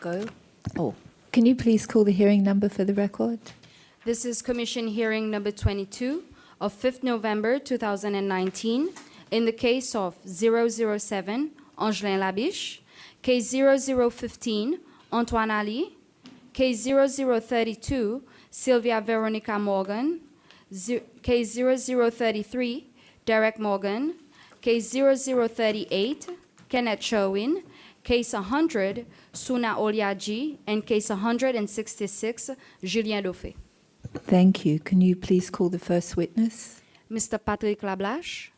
go. Oh, can you please call the hearing number for the record? This is Commission Hearing Number 22 of 5th November 2019 in the case of 007 Angelin Labiche, case 0015 Antoine Ali, case 0032 Sylvia Veronica Morgan, case 0033 Derek Morgan, case 0038 Kenneth Sherwin, case 100 Suna Oliaji, and case 166 Julien Dauphin. Thank you. Can you please call the first witness? Mr. Patrick Lablache.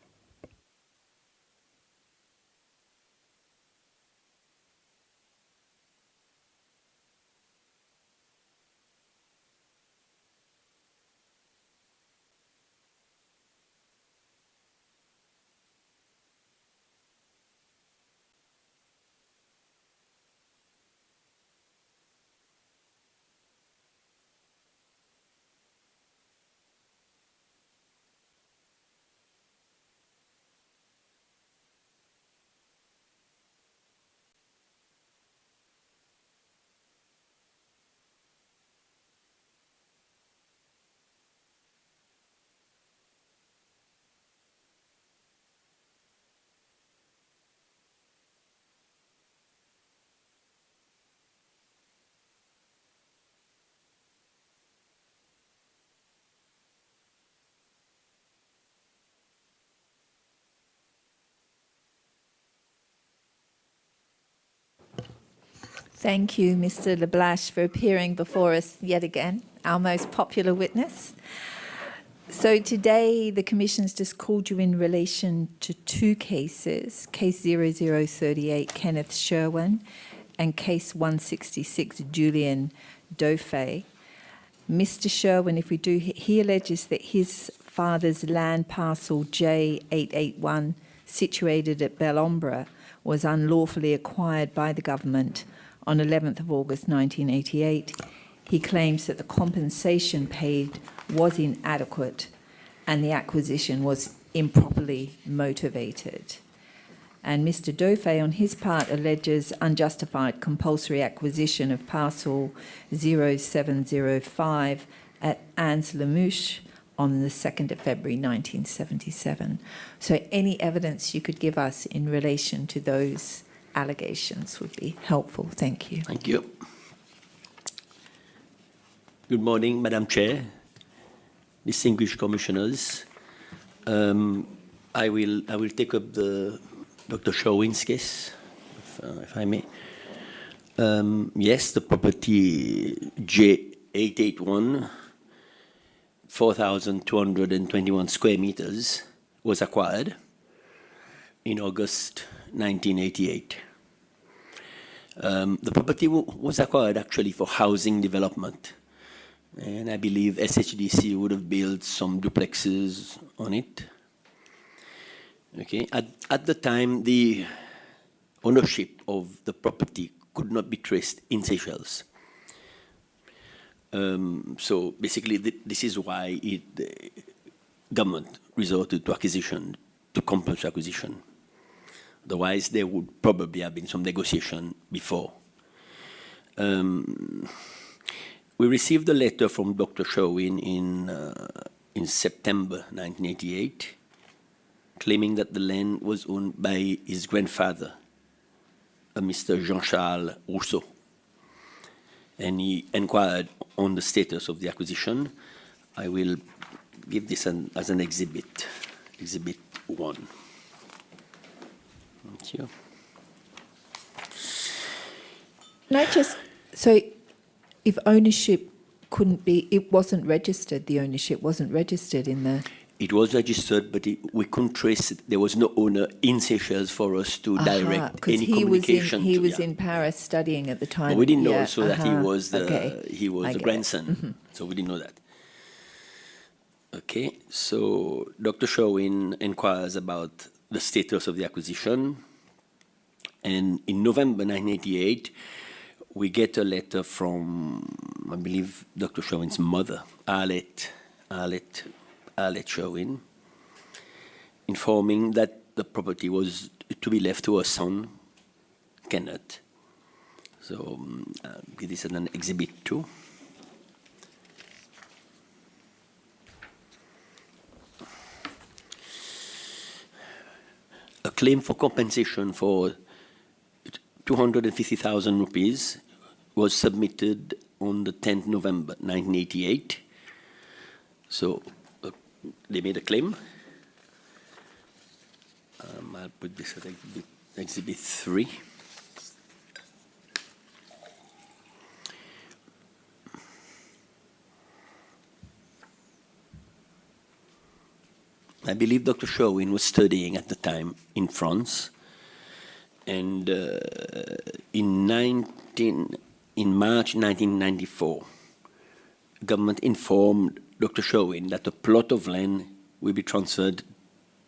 Thank you, Mr. Lablache, for appearing before us yet again, our most popular witness. So today the Commission's just called you in relation to two cases, case 0038 Kenneth Sherwin and case 166 Julien Dauphin. Mr. Sherwin, if we do, he alleges that his father's land parcel J881 situated at Belombre was unlawfully acquired by the government on 11th of August 1988. He claims that the compensation paid was inadequate and the acquisition was improperly motivated. And Mr. Dauphin, on his part, alleges unjustified compulsory acquisition of parcel 0705 at Anse-le-Mouche on the 2nd of February 1977. So any evidence you could give us in relation to those allegations would be helpful. Thank you. Thank you. Good morning, Madam Chair, distinguished commissioners. I will take up the Dr. Sherwin's case, if I may. Yes, the property J881, 4,221 square meters, was acquired in August 1988. The property was acquired actually for housing development, and I believe SHDC would have built some duplexes on it. Okay. At the time, the ownership of the property could not be traced in Seychelles. So basically, this is why the government resorted to acquisition, to compulsory acquisition. Otherwise, there would probably have been some negotiation before. We received a letter from Dr. Sherwin in September 1988, claiming that the land was owned by his grandfather, Mr. Jean-Charles Rousseau. And he inquired on the status of the acquisition. I will give this as an exhibit, Exhibit 1. Thank you. Can I just, so if ownership couldn't be, it wasn't registered, the ownership wasn't registered in the... It was registered, but we couldn't trace it. There was no owner in Seychelles for us to direct any communication. He was in Paris studying at the time. But we didn't know also that he was the grandson. Mm-hmm. So we didn't know that. Okay, so Dr. Sherwin inquires about the status of the acquisition. And in November 1988, we get a letter from, I believe, Dr. Sherwin's mother, Arlette Sherwin, informing that the property was to be left to her son, Kenneth. So this is an exhibit 2. A claim for compensation for 250,000 rupees was submitted on the 10th November 1988. So they made a claim. I'll put this at exhibit 3. I believe Dr. Sherwin was studying at the time in France, and in March 1994, government informed Dr. Sherwin that a plot of land will be transferred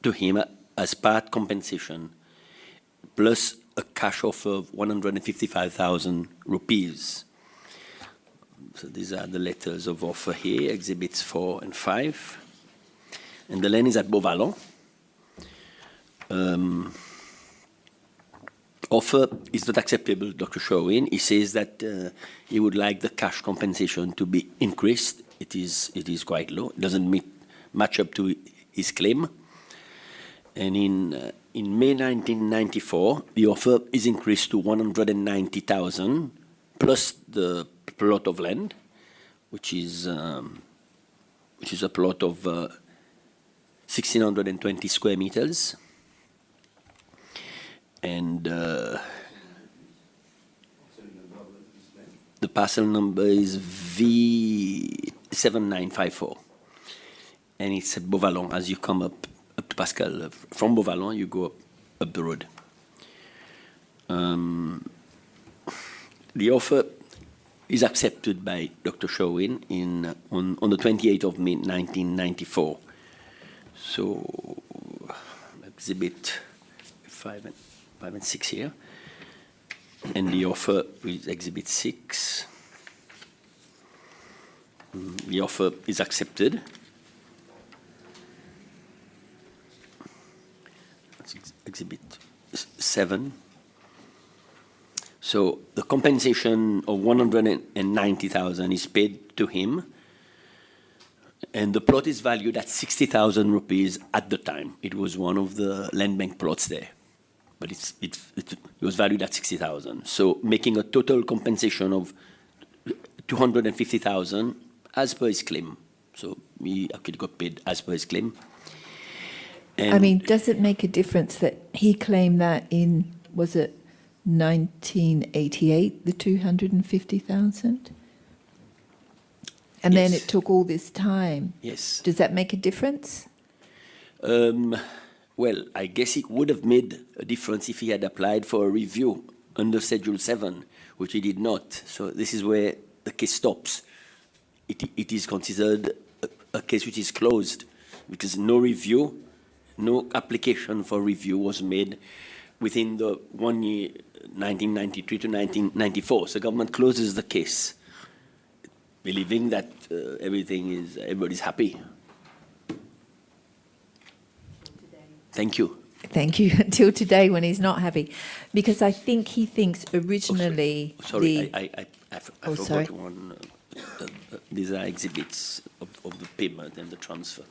to him as part compensation, plus a cash offer of 155,000 rupees. So these are the letters of offer here, exhibits 4 and 5. And the land is at Beauvallon. Offer is not acceptable, Dr. Sherwin. He says that he would like the cash compensation to be increased. It is quite low. It doesn't match up to his claim. And in May 1994, the offer is increased to 190,000 plus the plot of land, which is a plot of 1,620 square meters. And the parcel number is V7954. And it's at Beauvallon. As you come up to Pascal, from Beauvallon, you go up the road. The offer is accepted by Dr. Sherwin on the 28th of May 1994. So, exhibit 5 and 6 here. And the offer is exhibit 6. The offer is accepted. That's exhibit 7. So the compensation of 190,000 is paid to him, and the plot is valued at 60,000 rupees at the time. It was one of the land bank plots there, but it was valued at 60,000. So making a total compensation of 250,000 as per his claim. So he actually got paid as per his claim. And I mean, does it make a difference that he claimed that in, was it 1988, the 250,000? And then Yes. it took all this time. Yes. Does that make a difference? Well, I guess it would have made a difference if he had applied for a review under Schedule 7, which he did not. So this is where the case stops. It is considered a case which is closed, because no review, no application for review was made within the 1 year, 1993 to 1994. So government closes the case, believing that everybody's happy. Thank you. Thank you. Until today, when he's not happy, because I think he thinks originally. Sorry, I forgot sorry. one. These are exhibits of the payment and the transfer.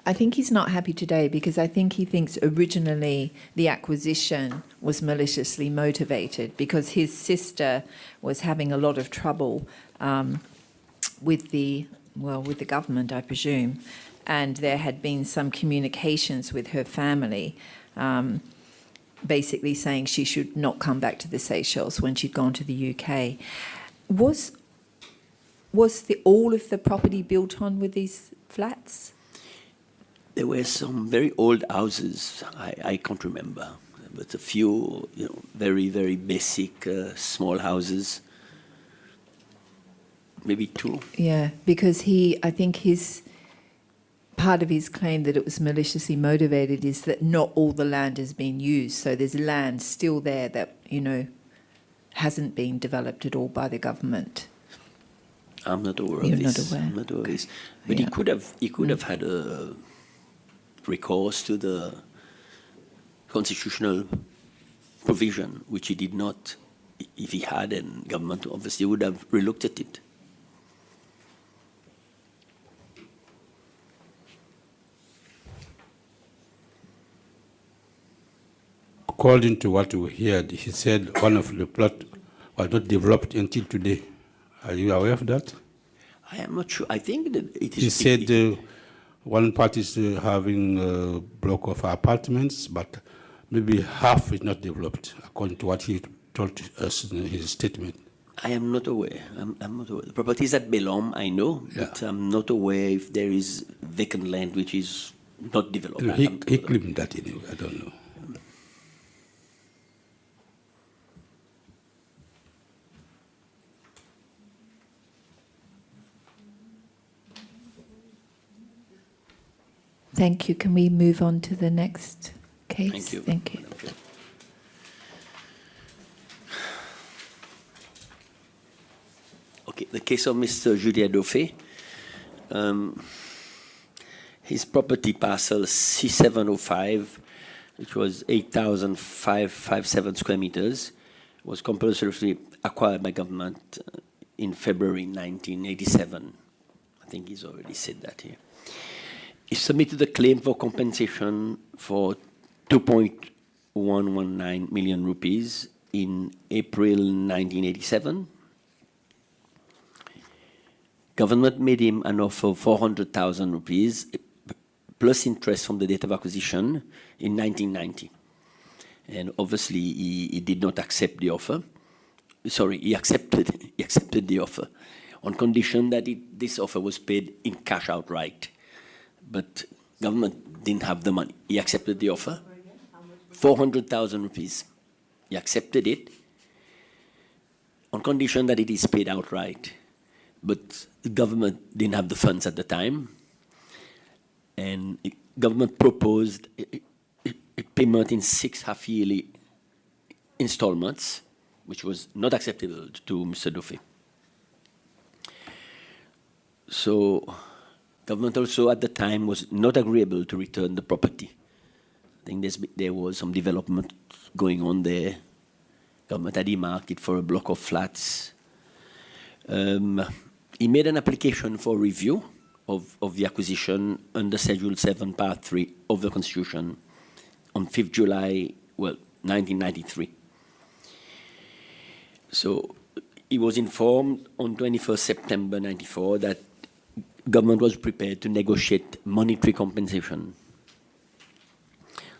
I think he's not happy today because I think he thinks originally the acquisition was maliciously motivated because his sister was having a lot of trouble with the government, I presume, and there had been some communications with her family, basically saying she should not come back to the Seychelles when she'd gone to the UK. Was all of the property built on with these flats? There were some very old houses. I can't remember, but a few, very, very basic small houses. Maybe 2. Yeah, because I think part of his claim that it was maliciously motivated is that not all the land has been used. So there's land still there that, hasn't been developed at all by the government. I'm not aware You're of this. not aware? I'm not aware of this. But Yeah. he could have had a recourse to the Constitutional provision, which he did not. If he had, and government obviously would have relooked at it. According to what we heard, he said one of the plot was not developed until today. Are you aware of that? I am not sure. I think that it is. He said one part is having a block of apartments, but maybe half is not developed, according to what he told us in his statement. I am not aware. I'm not aware. The properties at Belom, I know, but I'm not aware if there is vacant land which is not developed. He claimed that anyway. I don't know. Thank you. Can we move on to the next case? Thank you. Thank you. Okay. Okay, the case of Mr. Julien Dauphin. His property parcel C705, which was 8,557 square meters, was compulsorily acquired by government in February 1987. I think he's already said that here. He submitted a claim for compensation for 2.119 million rupees in April 1987. Government made him an offer of 400,000 rupees plus interest from the date of acquisition in 1990. And obviously, he did not accept the offer. Sorry, he accepted the offer on condition that this offer was paid in cash outright. But government didn't have the money. He accepted the offer, 400,000 rupees. He accepted it on condition that it is paid outright. But the government didn't have the funds at the time. And the government proposed a payment in 6 half-yearly installments, which was not acceptable to Mr. Dauphin. So government also at the time was not agreeable to return the property. I think there was some development going on there. Government had earmarked it for a block of flats. He made an application for review of the acquisition under Schedule 7, Part 3 of the Constitution on 5th July, 1993. So he was informed on 21st September 94 that government was prepared to negotiate monetary compensation.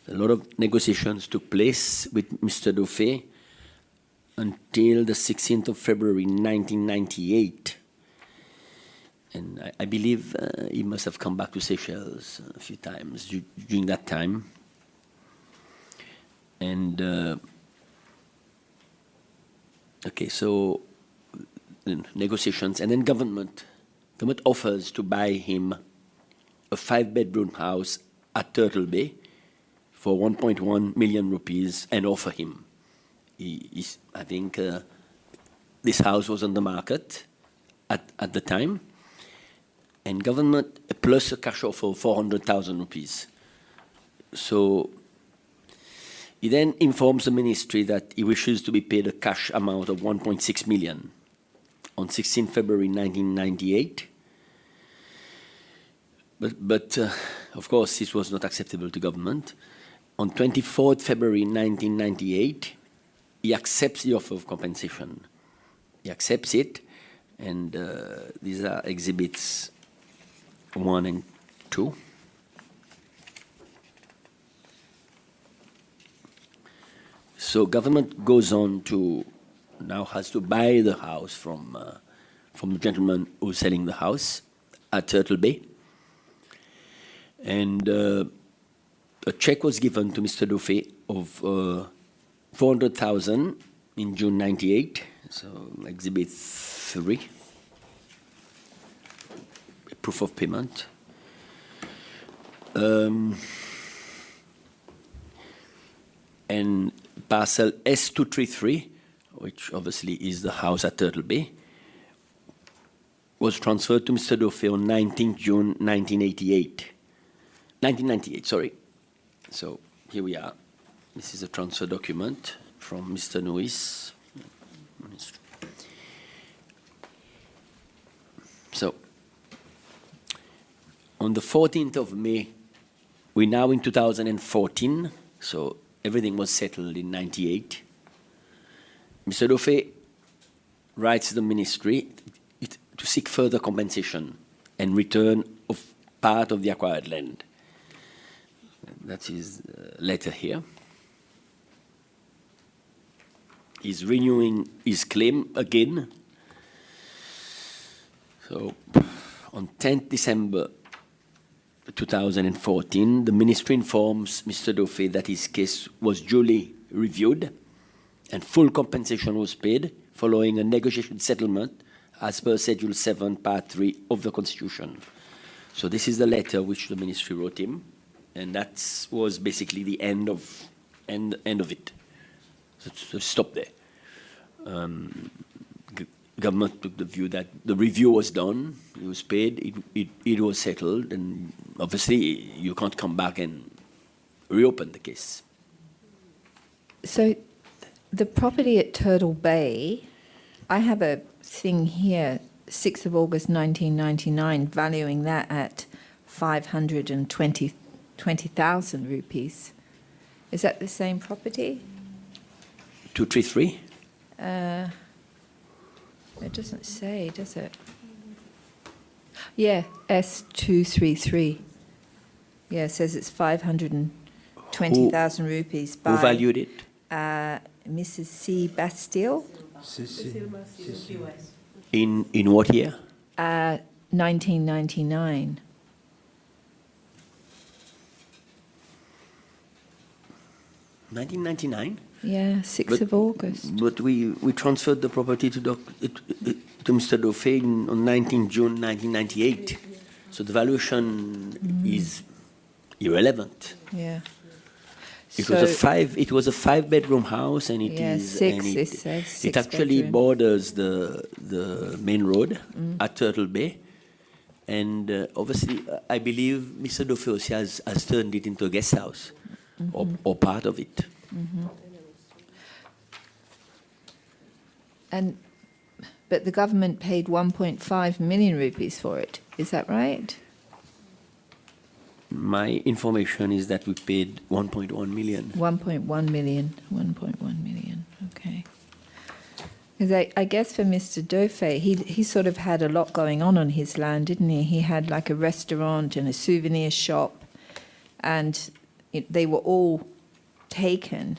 A lot of negotiations took place with Mr. Dauphin until the 16th of February 1998. And I believe he must have come back to Seychelles a few times during that time. And, okay, so negotiations, and then government offers to buy him a 5-bedroom house at Turtle Bay for 1.1 million rupees and offer him. I think this house was on the market at the time, and government plus a cash offer of 400,000 rupees. So he then informs the ministry that he wishes to be paid a cash amount of 1.6 million on 16 February 1998. But of course, this was not acceptable to government. On 24th February 1998, he accepts the offer of compensation. He accepts it, and these are exhibits 1 and 2. So government goes on to now has to buy the house from the gentleman who's selling the house at Turtle Bay. And a check was given to Mr. Dauphin of 400,000 in June 98. So exhibit 3, proof of payment. And parcel S233, which obviously is the house at Turtle Bay, was transferred to Mr. Dauphin on 19th June 1998, sorry. So here we are. This is a transfer document from Mr. Nuis. So, on the 14th of May, we're now in 2014, so everything was settled in 98. Mr. Dauphin writes to the ministry to seek further compensation and return of part of the acquired land. That's his letter here. He's renewing his claim again. So, on 10th December 2014, the ministry informs Mr. Dauphin that his case was duly reviewed and full compensation was paid following a negotiated settlement as per Schedule 7, Part 3 of the Constitution. So this is the letter which the ministry wrote him, and that was basically the end of it. So stop there. Government took the view that the review was done, it was paid, it was settled, and obviously you can't come back and reopen the case. So the property at Turtle Bay, I have a thing here, 6th of August 1999, valuing that at 520,000 rupees. Is that the same property? 233? It doesn't say, does it? Yeah, S233. Yeah, it says it's 520,000 rupees by Who valued it? Mrs. C. Bastille, In what year? 1999. $1999? Yeah, 6th of August. But we transferred the property to Mr. Dauphin on 19 June 1998. So the valuation is irrelevant. Yeah. It was a 5-bedroom house, and it Yeah, is. six, and it says it 6 actually bedroom. borders the main road at Turtle Bay, and obviously, I believe Mr. Dauphin has turned it into a guest house, or part of it. But the government paid 1.5 million rupees for it. Is that right? My information is that we paid 1.1 million. 1.1 million. 1.1 million. Okay. Because I guess for Mr. Dauphin, he sort of had a lot going on his land, didn't he? He had like a restaurant and a souvenir shop, and they were all taken.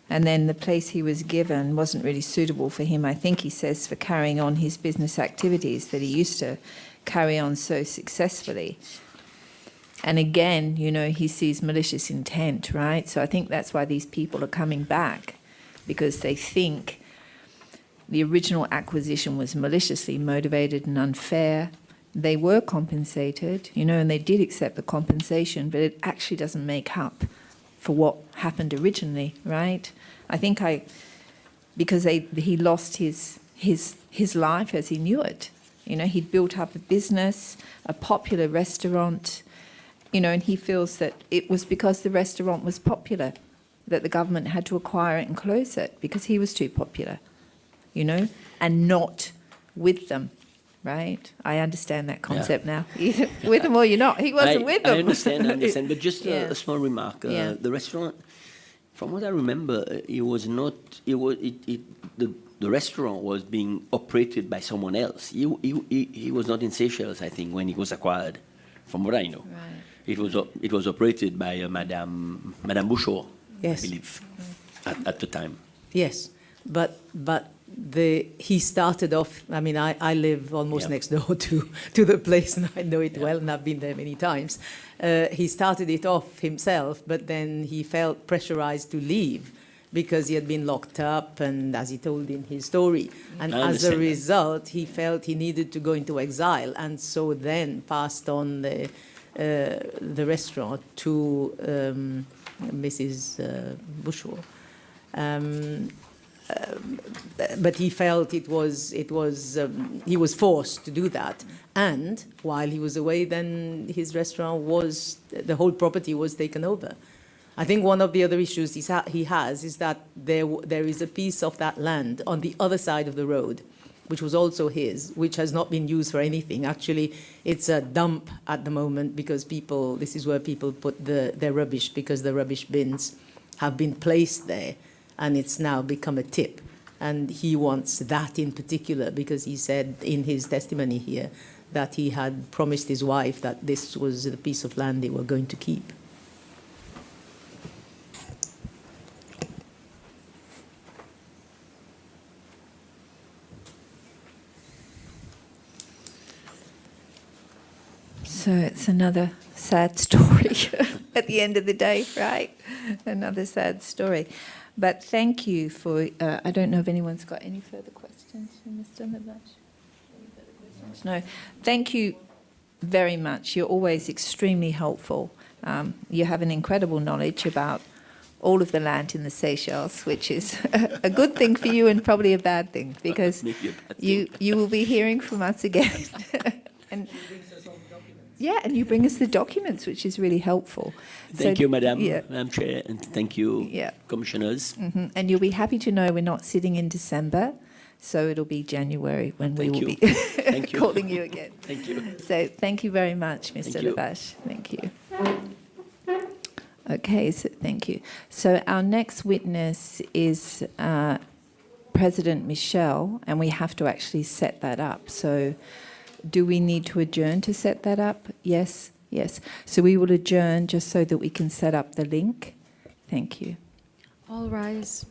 And then the place he was given wasn't really suitable for him, I think he says, for carrying on his business activities that he used to carry on so successfully. And again, he sees malicious intent, right? So I think that's why these people are coming back, because they think the original acquisition was maliciously motivated and unfair. They were compensated, and they did accept the compensation, but it actually doesn't make up for what happened originally, right? I think because he lost his life as he knew it. He'd built up a business, a popular restaurant, and he feels that it was because the restaurant was popular that the government had to acquire it and close it because he was too popular, and not with them, right? I understand that concept now. Either with them or you're not. He wasn't with them. I understand, but just Yeah. a small remark. Yeah. The restaurant, from what I remember, it was not. The restaurant was being operated by someone else. He was not in Seychelles, I think, when he was acquired, from what I know. Right. It was operated by Madame Bouchot, Yes. I believe, at the time. Yes, but he started off. I mean, I live almost next door to the place, and I know it well, and I've been there many times. He started it off himself, but then he felt pressurized to leave because he had been locked up, and as he told in his story, and as a result, he felt he needed to go into exile, and so then passed on the restaurant to Mrs. Bouchot. But he felt he was forced to do that, and while he was away, then his restaurant the whole property was taken over I think one of the other issues he has is that there is a piece of that land on the other side of the road, which was also his, which has not been used for anything. Actually, it's a dump at the moment because this is where people put their rubbish, because the rubbish bins have been placed there, and it's now become a tip. And he wants that in particular because he said in his testimony here that he had promised his wife that this was the piece of land they were going to keep. So it's another sad story at the end of the day, right? Another sad story. But thank you for, I don't know if anyone's got any further questions for Mr. Lablache. Any further questions? No. Thank you very much. You're always extremely helpful. You have an incredible knowledge about all of the land in the Seychelles, which is a good thing for you and probably a bad thing, because you will be hearing from us again. And yeah, and you bring us the documents, which is really helpful. Thank So, you, Madam yeah. Chair, and thank you, Yeah. Commissioners. And you'll be happy to know we're not sitting in December, so it'll be January when we Thank will you. be Thank you. calling you again. Thank you. So thank you very much, Mr. Thank you. Lablache. Thank you. Okay, so thank you. So our next witness is President Michel, and we have to actually set that up. So do we need to adjourn to set that up? Yes, yes. So we will adjourn just so that we can set up the link. Thank you. All rise.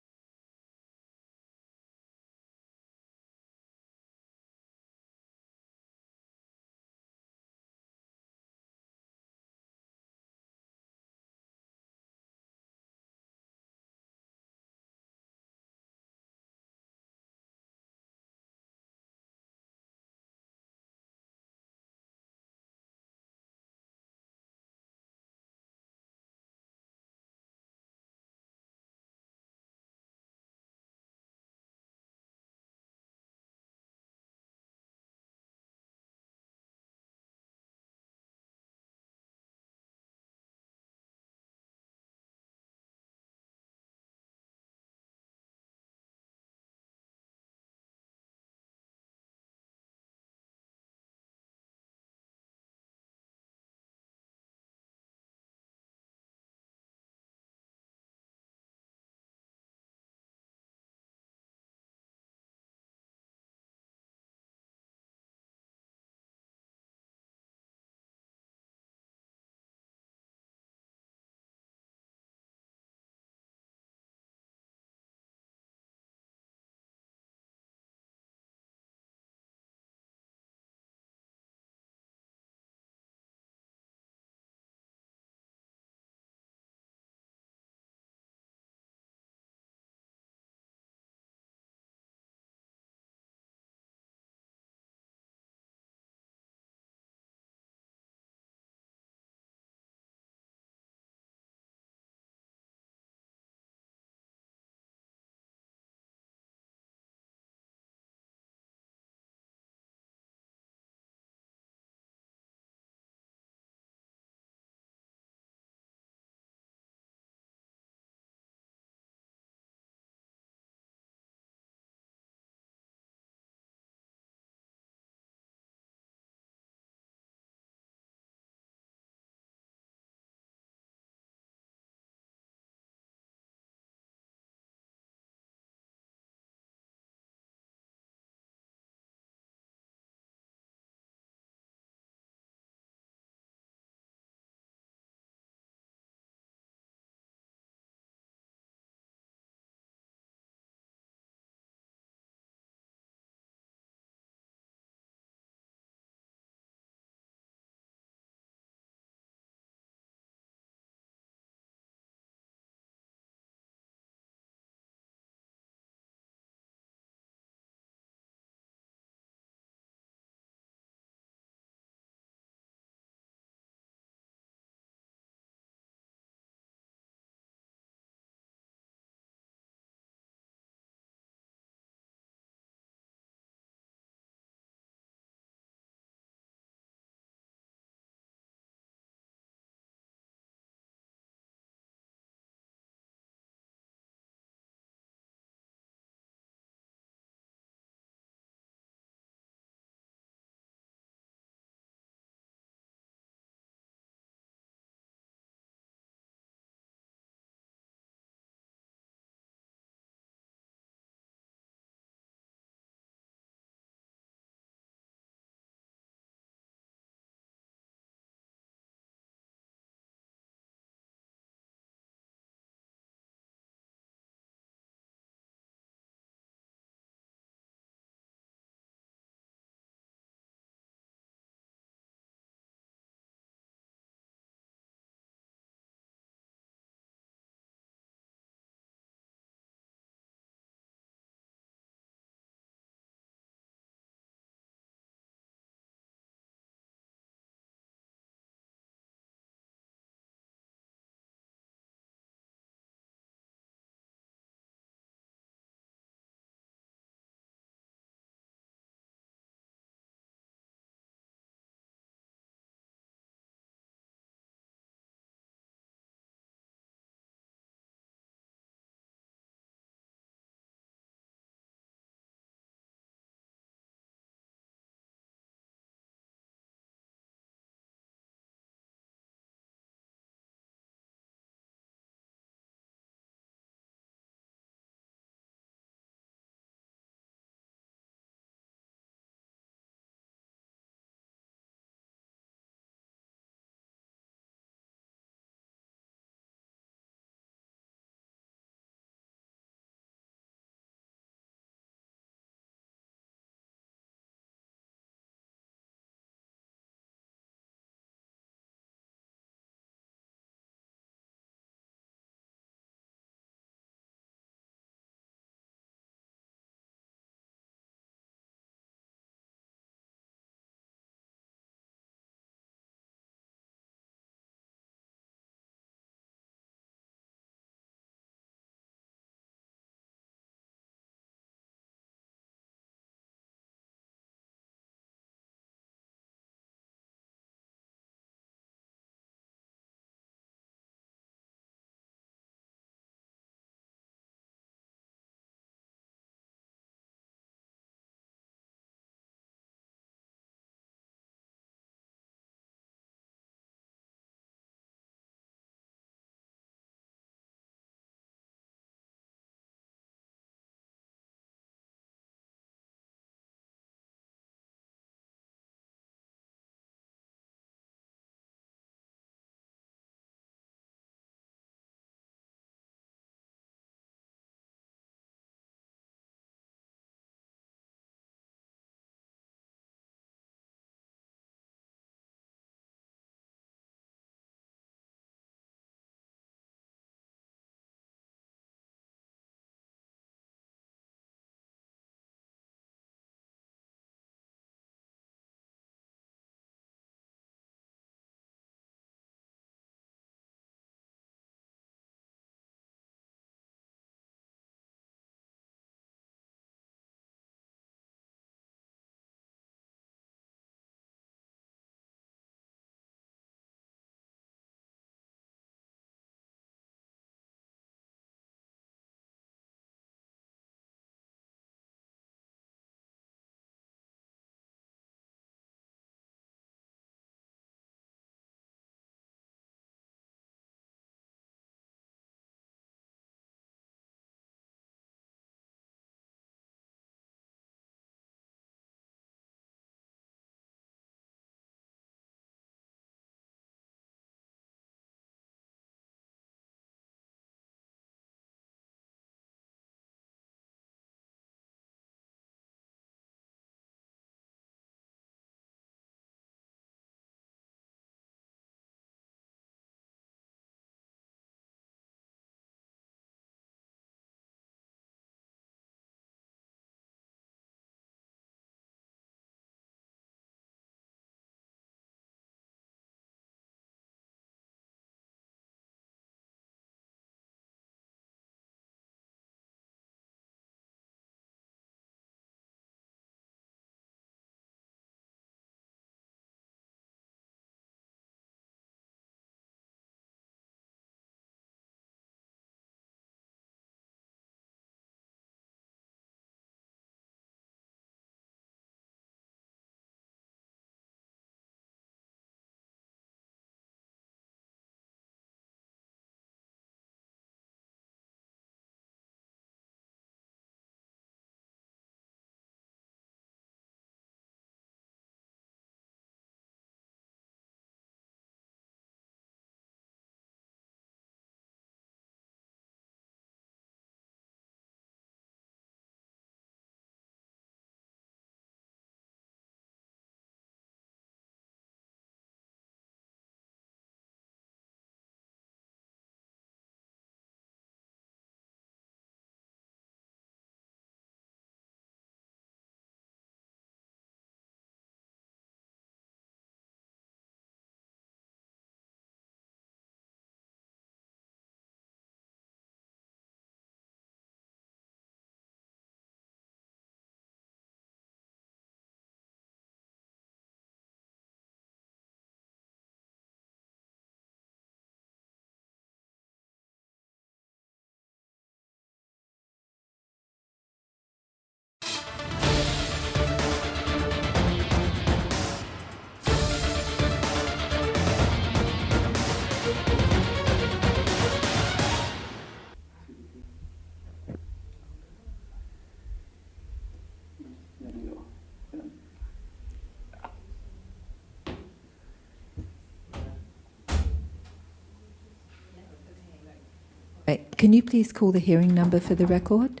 Right. Can you please call the hearing number for the record?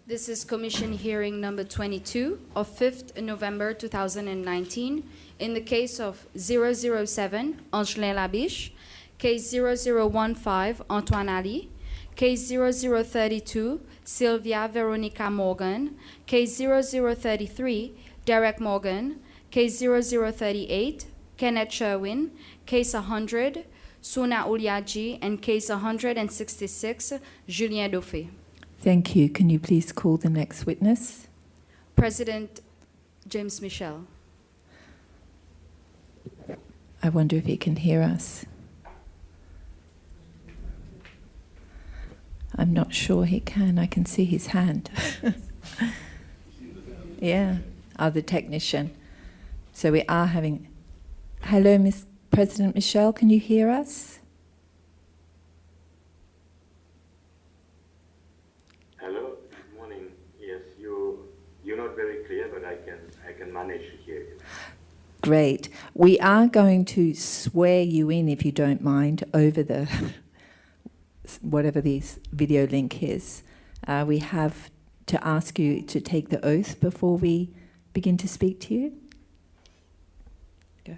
This is Commission hearing number 22 of 5th November 2019 in the case of 007 Angelin Labiche, case 0015 Antoine Ali, case 0032 Sylvia Veronica Morgan, case 0033 Derek Morgan, case 0038 Kenneth Sherwin, case 100 Suna Uliaji, and case 166 Julien Dauphin. Thank you. Can you please call the next witness? President James Michel. I wonder if he can hear us. I'm not sure he can. I can see his hand. Yeah, the technician. So we are having... Hello, Miss President Michel, can you hear us? Hello, good morning. Yes, you're not very clear, but I can manage to hear you. Great. We are going to swear you in, if you don't mind, over the whatever this video link is. We have to ask you to take the oath before we begin to speak to you. Go.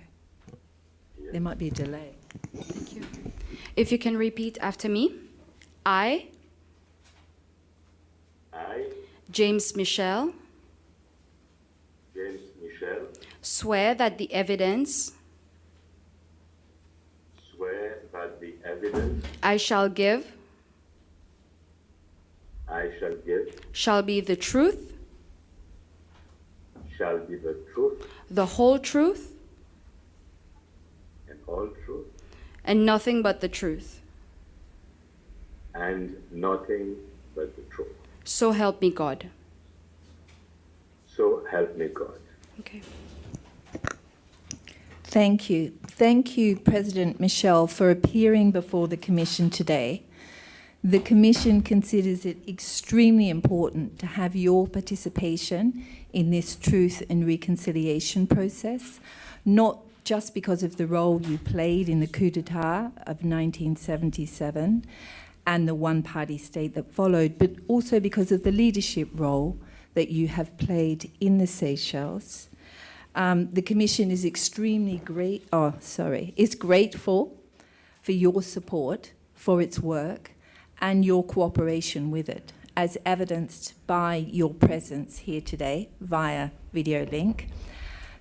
Yes. There might be a delay. Thank you. If you can repeat after me. I, James Michel, James Michel, swear that the evidence swear that the evidence I shall give shall be the truth, shall be the truth, the whole truth, and all truth, and nothing but the truth. and nothing but the truth. So help me God. So help me God. Okay. Thank you. Thank you, President Michel, for appearing before the Commission today. The Commission considers it extremely important to have your participation in this truth and reconciliation process, not just because of the role you played in the coup d'etat of 1977 and the one-party state that followed, but also because of the leadership role that you have played in the Seychelles. The Commission is is grateful for your support for its work and your cooperation with it, as evidenced by your presence here today via video link.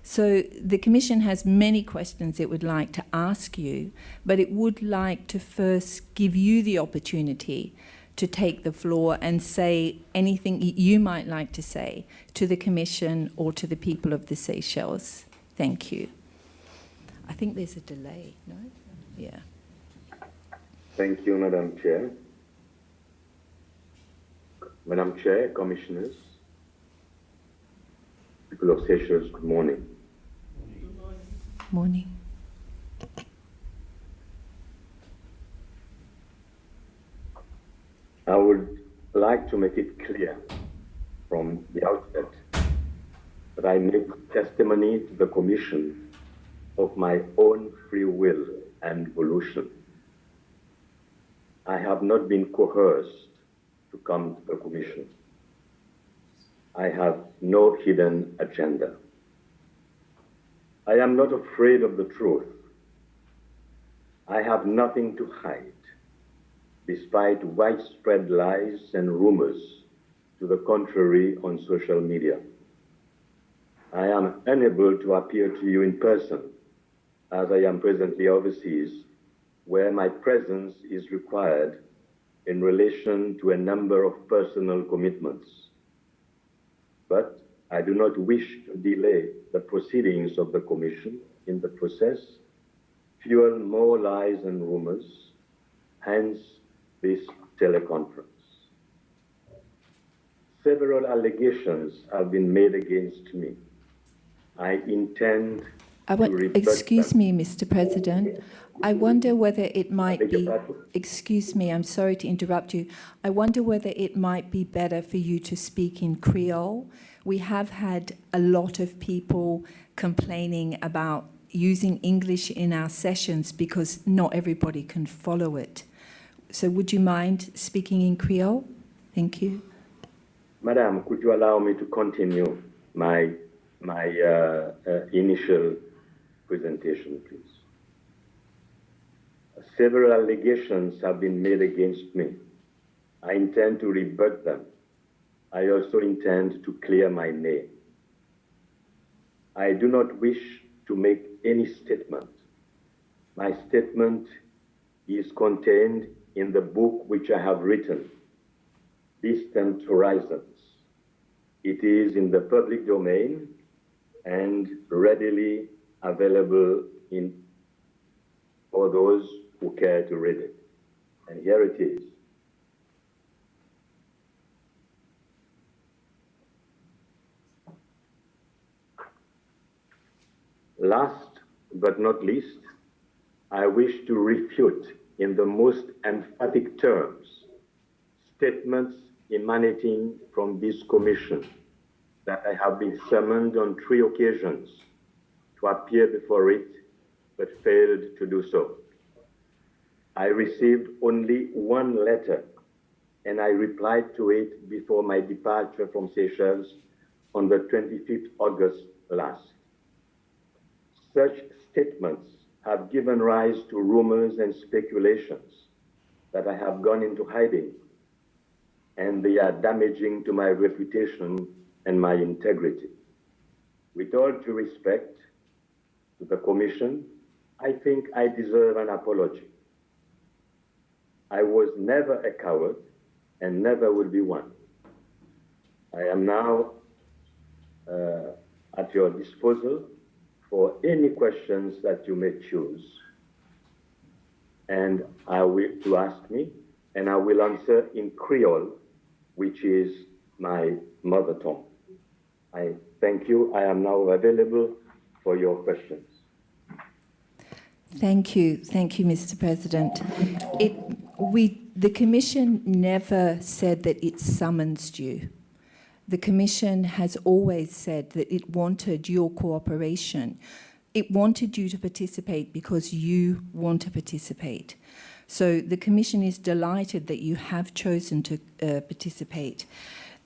So the Commission has many questions it would like to ask you, but it would like to first give you the opportunity to take the floor and say anything you might like to say to the Commission or to the people of the Seychelles. Thank you. I think there's a delay, no? Yeah. Thank you, Madam Chair. Madam Chair, Commissioners, people of Seychelles, good morning. Morning. I would like to make it clear from the outset that I make testimony to the Commission of my own free will and volition. I have not been coerced to come to the Commission. I have no hidden agenda. I am not afraid of the truth. I have nothing to hide, despite widespread lies and rumors to the contrary on social media. I am unable to appear to you in person, as I am presently overseas, where my presence is required in relation to a number of personal commitments. But I do not wish to delay the proceedings of the Commission in the process, fuel more lies and rumors, hence this teleconference. Several allegations have been made against me. I intend to rebut Excuse them. me, Mr. President. I wonder whether it might beg your be... pardon? Excuse me, I'm sorry to interrupt you. I wonder whether it might be better for you to speak in Creole. We have had a lot of people complaining about using English in our sessions because not everybody can follow it. So would you mind speaking in Creole? Thank you. Madam, could you allow me to continue my initial presentation, please? Several allegations have been made against me. I intend to rebut them. I also intend to clear my name. I do not wish to make any statement. My statement is contained in the book which I have written, Distant Horizons. It is in the public domain and readily available for those who care to read it. And here it is. Last but not least, I wish to refute in the most emphatic terms statements emanating from this commission that I have been summoned on 3 occasions to appear before it, but failed to do so. I received only 1 letter, and I replied to it before my departure from Seychelles on the 25th August last. Such statements have given rise to rumors and speculations that I have gone into hiding, and they are damaging to my reputation and my integrity. With all due respect to the Commission, I think I deserve an apology. I was never a coward and never will be one. I am now at your disposal for any questions that you may choose, and to ask me, and I will answer in Creole, which is my mother tongue. I thank you. I am now available for your questions. Thank you, Mr. President. The Commission never said that it summonsed you. The Commission has always said that it wanted your cooperation. It wanted you to participate because you want to participate. So the Commission is delighted that you have chosen to participate.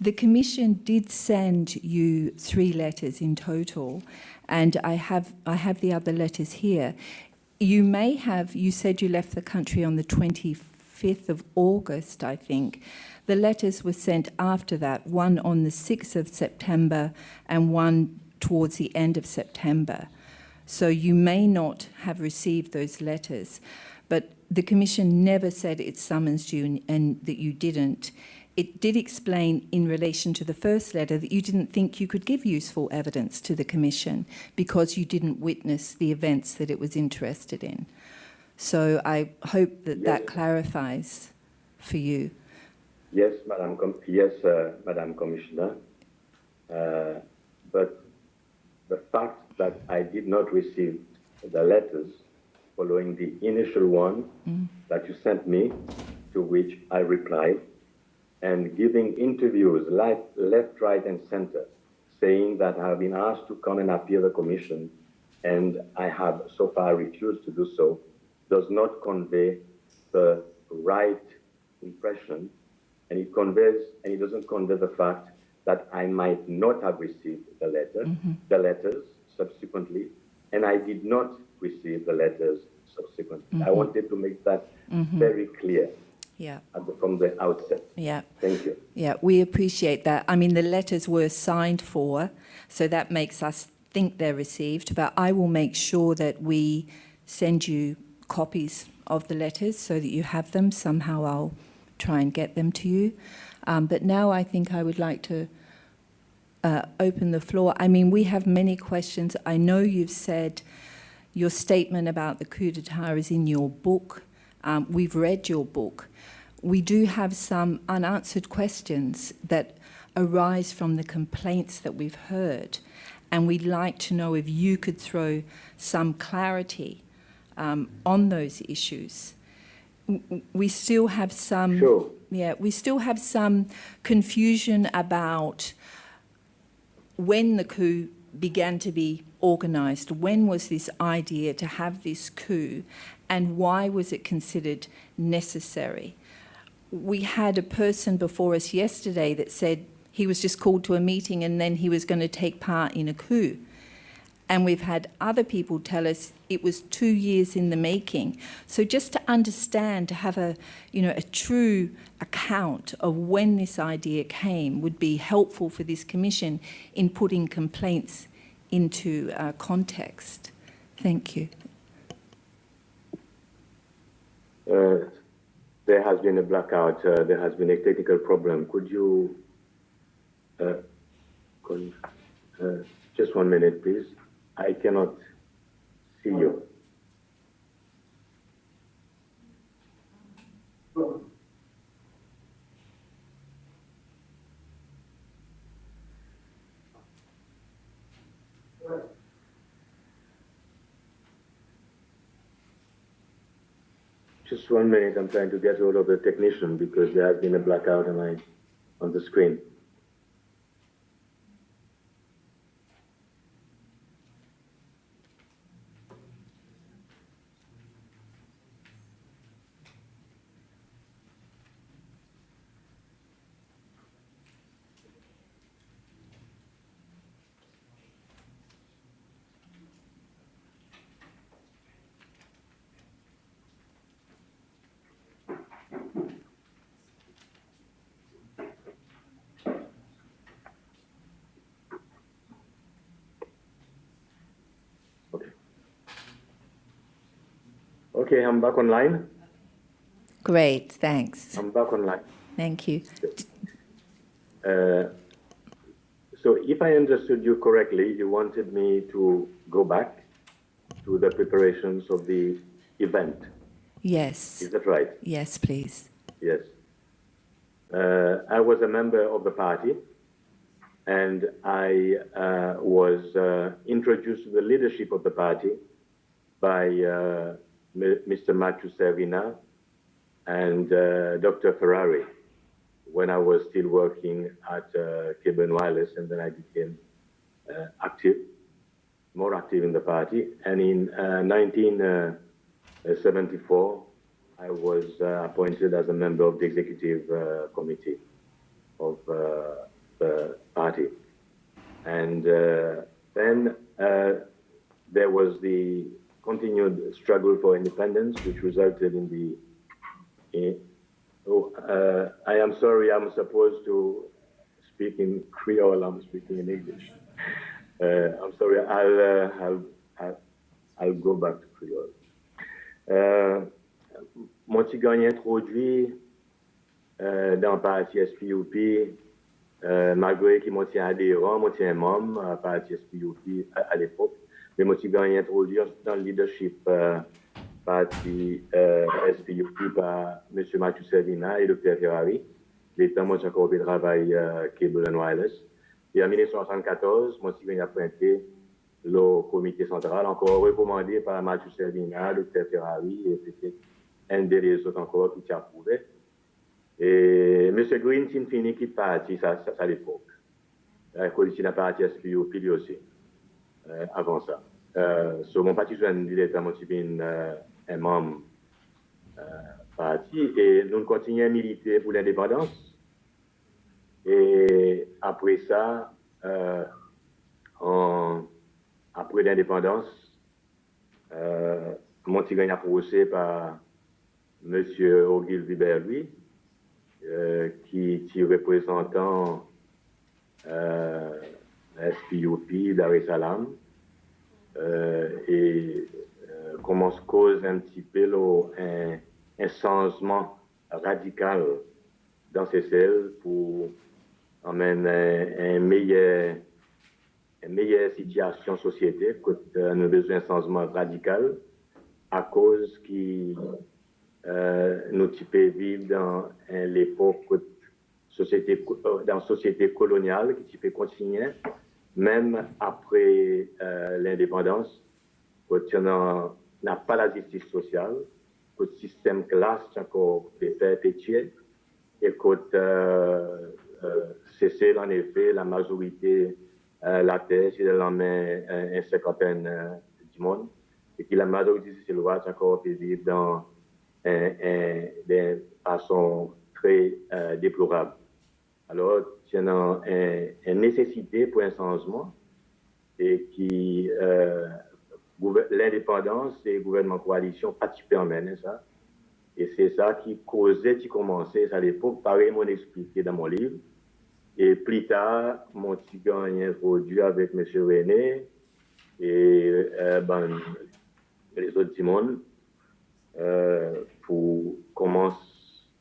The Commission did send you 3 letters in total, and I have the other letters here. You said you left the country on the 25th of August, I think. The letters were sent after that, one on the 6th of September and one towards the end of September. So you may not have received those letters, but the Commission never said it summonsed you and that you didn't. It did explain in relation to the first letter that you didn't think you could give useful evidence to the Commission because you didn't witness the events that it was interested in. So I hope that that clarifies for you. Yes, Madam Commissioner. But the fact that I did not receive the letters following the initial one that you sent me, to which I replied, and giving interviews left, right, and center, saying that I have been asked to come and appear the Commission, and I have so far refused to do so, does not convey the right impression, and it doesn't convey the fact that I might not have received the letters subsequently, and I did not receive the letters subsequently. I wanted to make that very clear. Yeah. From the outset. Yeah. Thank you. Yeah, we appreciate that. I mean, the letters were signed for, so that makes us think they're received, but I will make sure that we send you copies of the letters so that you have them. Somehow I'll try and get them to you. But now I think I would like to open the floor. I mean, we have many questions. I know you've said your statement about the coup d'etat is in your book. We've read your book. We do have some unanswered questions that arise from the complaints that we've heard, and we'd like to know if you could throw some clarity on those issues. We still have some... Sure. Yeah, we still have some confusion about when the coup began to be organised? When was this idea to have this coup, and why was it considered necessary? We had a person before us yesterday that said he was just called to a meeting and then he was going to take part in a coup. And we've had other people tell us it was 2 years in the making. So just to understand, to have a true account of when this idea came would be helpful for this commission in putting complaints into context. Thank you. There has been a blackout. There has been a technical problem. Could you... just 1 minute, please. I cannot see you. Just 1 minute. I'm trying to get hold of the technician because there has been a blackout on the screen. Okay, I'm back online. Great, thanks. I'm back online. Thank you. So if I understood you correctly, you wanted me to go back to the preparations of the event. Yes. Is that right? Yes, please. Yes. I was a member of the party, and I was introduced to the leadership of the party by Mr. Matthew Servina and Dr. Ferrari when I was still working at Cable and Wireless, and then I became more active in the party. And in 1974, I was appointed as a member of the executive committee of the party. And then there was the continued struggle for independence, which resulted in the... I am sorry, I'm supposed to speak in Creole, I'm speaking in English. I'm sorry, I'll go back to Creole. Mon petit gagné introduit dans le parti SPUP, malgré qu'il m'ont adhérent, m'ont membre à parti SPUP à l'époque, mais mon petit gagné introduit dans le leadership parti SPUP par M. Mathieu Servina et Dr. Ferrari. L'état, moi, j'ai encore travaillé Cable and Wireless. Et en 1974, mon petit gagné a pointé le comité central, encore recommandé par Mathieu Servina, Dr. Ferrari, et peut-être un des autres encore qui t'a approuvé. Et M. Green, c'est fini qui parti, ça à l'époque. Il n'a pas parti SPUP lui aussi, avant ça. Sur mon parti, je suis un membre parti, et nous continuons à militer pour l'indépendance. Et après ça, après l'indépendance, mon petit gagne a procès par M. Ogilvy Berlui, qui est représentant SPUP Dar es Salaam, et commence cause un petit peu un changement radical dans ces cells pour amener une meilleure situation société, que nous avons besoin d'un changement radical à cause qui nous typons vivre dans l'époque dans société coloniale qui peut continuer même après l'indépendance, quand on n'a pas la justice sociale, quand le système classe encore perpétué, et quand c'est en effet la majorité la terre, c'est la main une cinquantaine du monde, et que la majorité de ces lois sont encore vivre dans des façons très déplorables. Alors, il y a une nécessité pour un changement et qui l'indépendance et le gouvernement coalition pas qui permettent ça. Et c'est ça qui causait, qui commençait à l'époque, pareil, mon expliqué dans mon livre. Et plus tard, mon petit gagné introduit avec M. René et les autres du monde pour commencer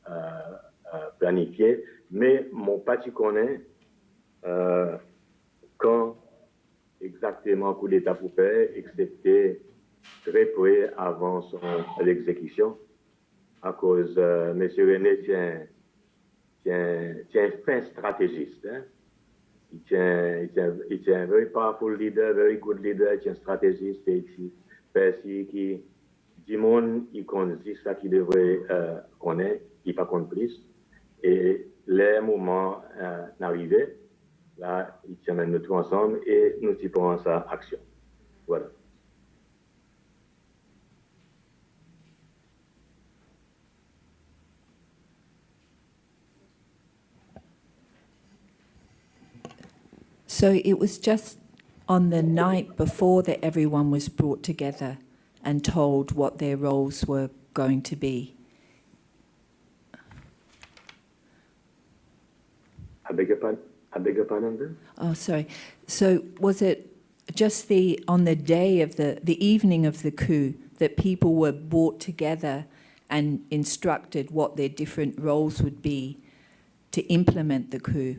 à planifier. Mais mon parti connaît quand exactement coup d'État pour faire, excepté très peu avant l'exécution, à cause M. René tient fin stratégiste. Hein? Il tient un very powerful leader, very good leader, il tient stratégiste et qui du monde, il connaît ça qu'il devrait connaître, il pas connaît plus. Et les moments n'arrivaient, là, il tient nous tous ensemble et nous y prenons sa action. Voilà. So it was just on the night before that everyone was brought together and told what their roles were going to be. I beg your pardon? Oh, sorry. So was it just on the day of the evening of the coup that people were brought together and instructed what their different roles would be to implement the coup?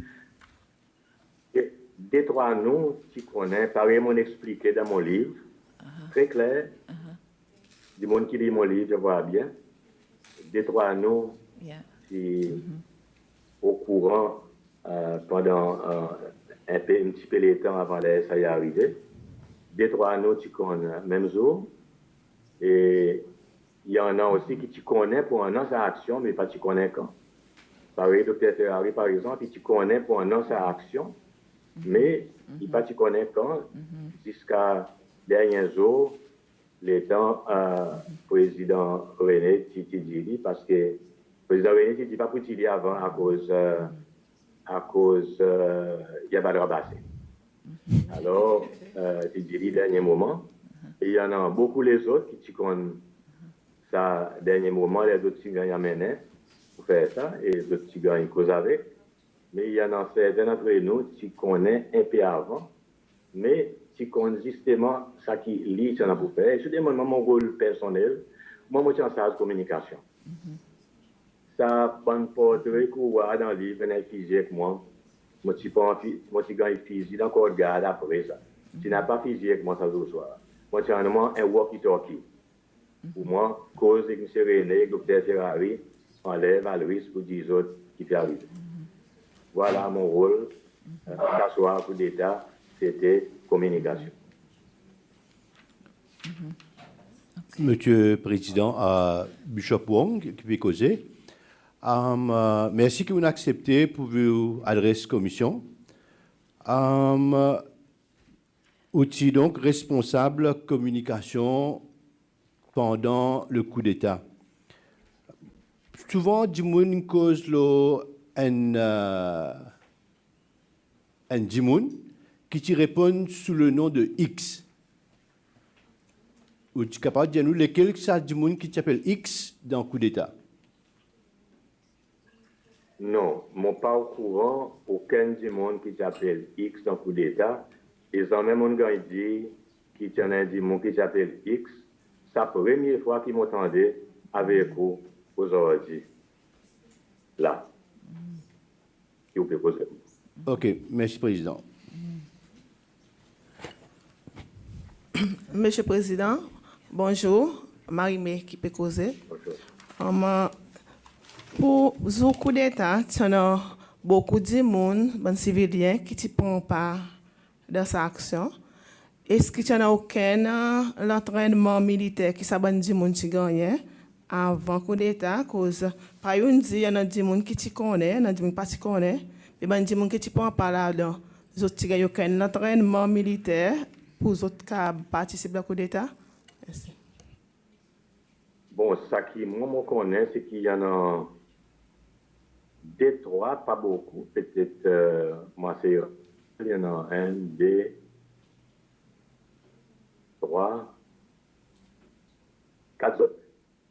Des trois noms qui connaissent, pareil, m'ont expliqué dans mon livre, très clair. Du monde qui lit mon livre, je vois bien. Des trois noms qui, au courant, pendant un petit peu de temps avant ça y est arrivé, des trois noms qui connaissent même jour. Et il y en a aussi qui tu connais pour un an sa action, mais pas tu connais quand. Pareil, Dr. Ferrari, par exemple, il tu connais pour un an sa action, mais il pas tu connais quand, jusqu'à dernier jour, le temps président René Titi parce que président René Titi pas pour Titi avant à cause il y a pas de rabassé. Alors Titi dernier moment et il y en a beaucoup les autres qui connaissent ça dernier moment, les autres qui gagnent amené pour faire ça et les autres qui gagnent cause avec. Mais il y en a certains d'entre nous qui connaissent un peu avant, mais qui connaissent justement ça qui lit ça pour faire. Et je demande mon rôle personnel, moi je suis en charge de communication. Ça prend pas très court dans le livre, un physique moi. Moi je gagne physique encore regarde après ça. Si n'a pas physique moi ça joue soir. Moi c'est un walkie-talkie. Pour moi, cause de M. René, Dr. Ferrari, enlève à Louis pour 10 autres qui fait arriver. Voilà mon rôle. S'asseoir pour l'État, c'était communication. Monsieur le Président, Bishop Wong, qui peut causer. Merci que vous acceptez pour vous adresser à la Commission. Outil donc responsable communication pendant le coup d'État. Souvent, du monde cause un Jimoun qui te répond sous le nom de X. Ou tu es capable de dire nous lesquels ça Jimoun qui s'appelle X dans le coup d'État? Non, mon pas au courant, aucun Jimoun qui s'appelle X dans le coup d'État. Ils ont même un gars dit qui tient un Jimoun qui s'appelle X. C'est la première fois qu'ils m'entendaient avec vous aujourd'hui. Là. Qui vous peut poser. OK, merci, Président. Monsieur le Président, bonjour. Marie-Mé qui peut causer. Bonjour. Pour le coup d'État, il y a beaucoup de monde, des civiliens qui ne prennent pas dans cette action. Est-ce qu'il n'y a aucun entraînement militaire qui s'abonne du monde qui gagne avant le coup d'État? Cause, par exemple, il y a des gens qui te connaissent, il y a des gens qui ne te connaissent, mais il y a des gens qui ne prennent pas là-dedans. autres qui ont un entraînement militaire pour les autres qui participent au coup d'État? Merci. Bon, ça qui, moi, je connais, c'est qu'il y en a deux, trois, pas beaucoup. Peut-être, moi, c'est, il y en a un, deux, trois, quatre autres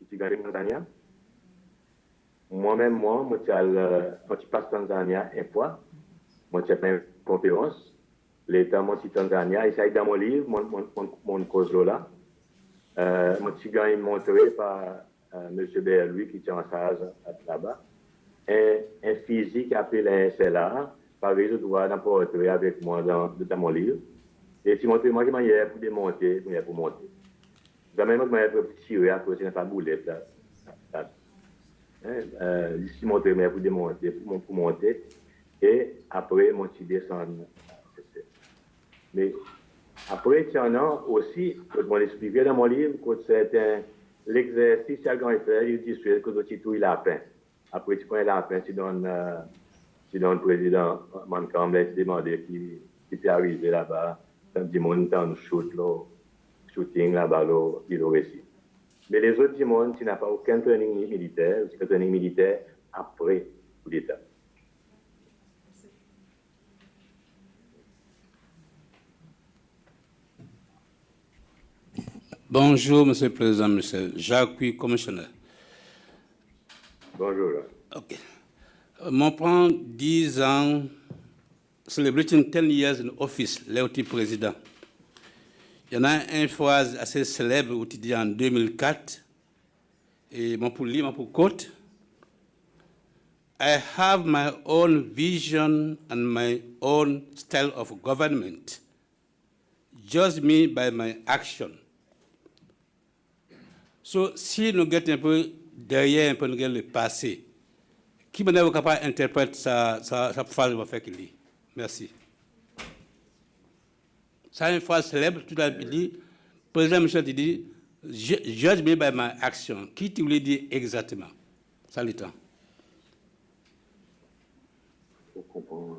qui gagnent Tanzania. Moi-même, je passe Tanzania une fois. Moi, j'ai fait une conférence. L'État, moi, c'est Tanzania. Et ça, dans mon livre, mon cause là. Mon petit gars est montré par M. Berlui, qui est en charge là-bas. Un physique appelé un SLA, par exemple, doit d'emporter avec moi dans mon livre. Et si montré moi qui m'a pour démonter, pour monter. Jamais moi, je vais tirer à cause de la boulette. Ici, montré pour démonter, pour monter. Et après, mon petit descendre. Mais après, il y en a aussi, que je m'expliqué dans mon livre, que c'est l'exercice à grand effet, il dit que tu touilles la lapin. Après, tu prends la lapin, tu donnes le président Mancam, tu demandes qui peut arriver là-bas, du monde dans le shooting là-bas, il aurait réussi. Mais les autres du monde, tu n'as pas aucun training militaire, c'est un training militaire après l'État. Bonjour, Monsieur le Président Michel. Jacques, commissionnaire. Bonjour. Okay. Mon plan 10 ans, celebrating 10 years in office, Léoti président. Il y en a une phrase assez célèbre où tu dis en 2004, et mon pour lire, mon pour quote, I have my own vision and my own style of government. Judge me by my action. So, si nous regardons un peu derrière, un peu le passé, qui est capable d'interpréter sa phrase que je vais faire qu'il lit? Merci. C'est une phrase célèbre, tout à l'heure, il dit, le président Michel dit, judge me by my action. Qui tu voulais dire exactement? Ça le temps. Je comprends.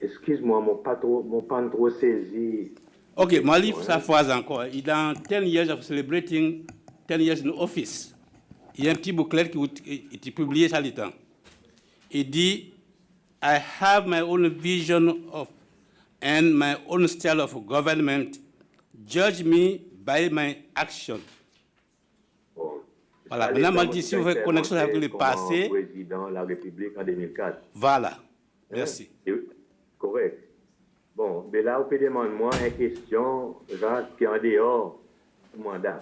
Excuse-moi, mon pas trop saisi. OK, moi, je lis sa phrase encore. Il est dans 10 years of celebrating 10 years in office. Il y a un petit bouclet qui est publié ça le temps. Il dit, I have my own vision of and my own style of government. Judge me by my action. Bon. Voilà, maintenant, je dis, si vous faites connexion avec le passé. Président de la République en 2004. Voilà, merci. Correct. Bon, mais là, vous pouvez demander moi une question qui est en dehors du mandat.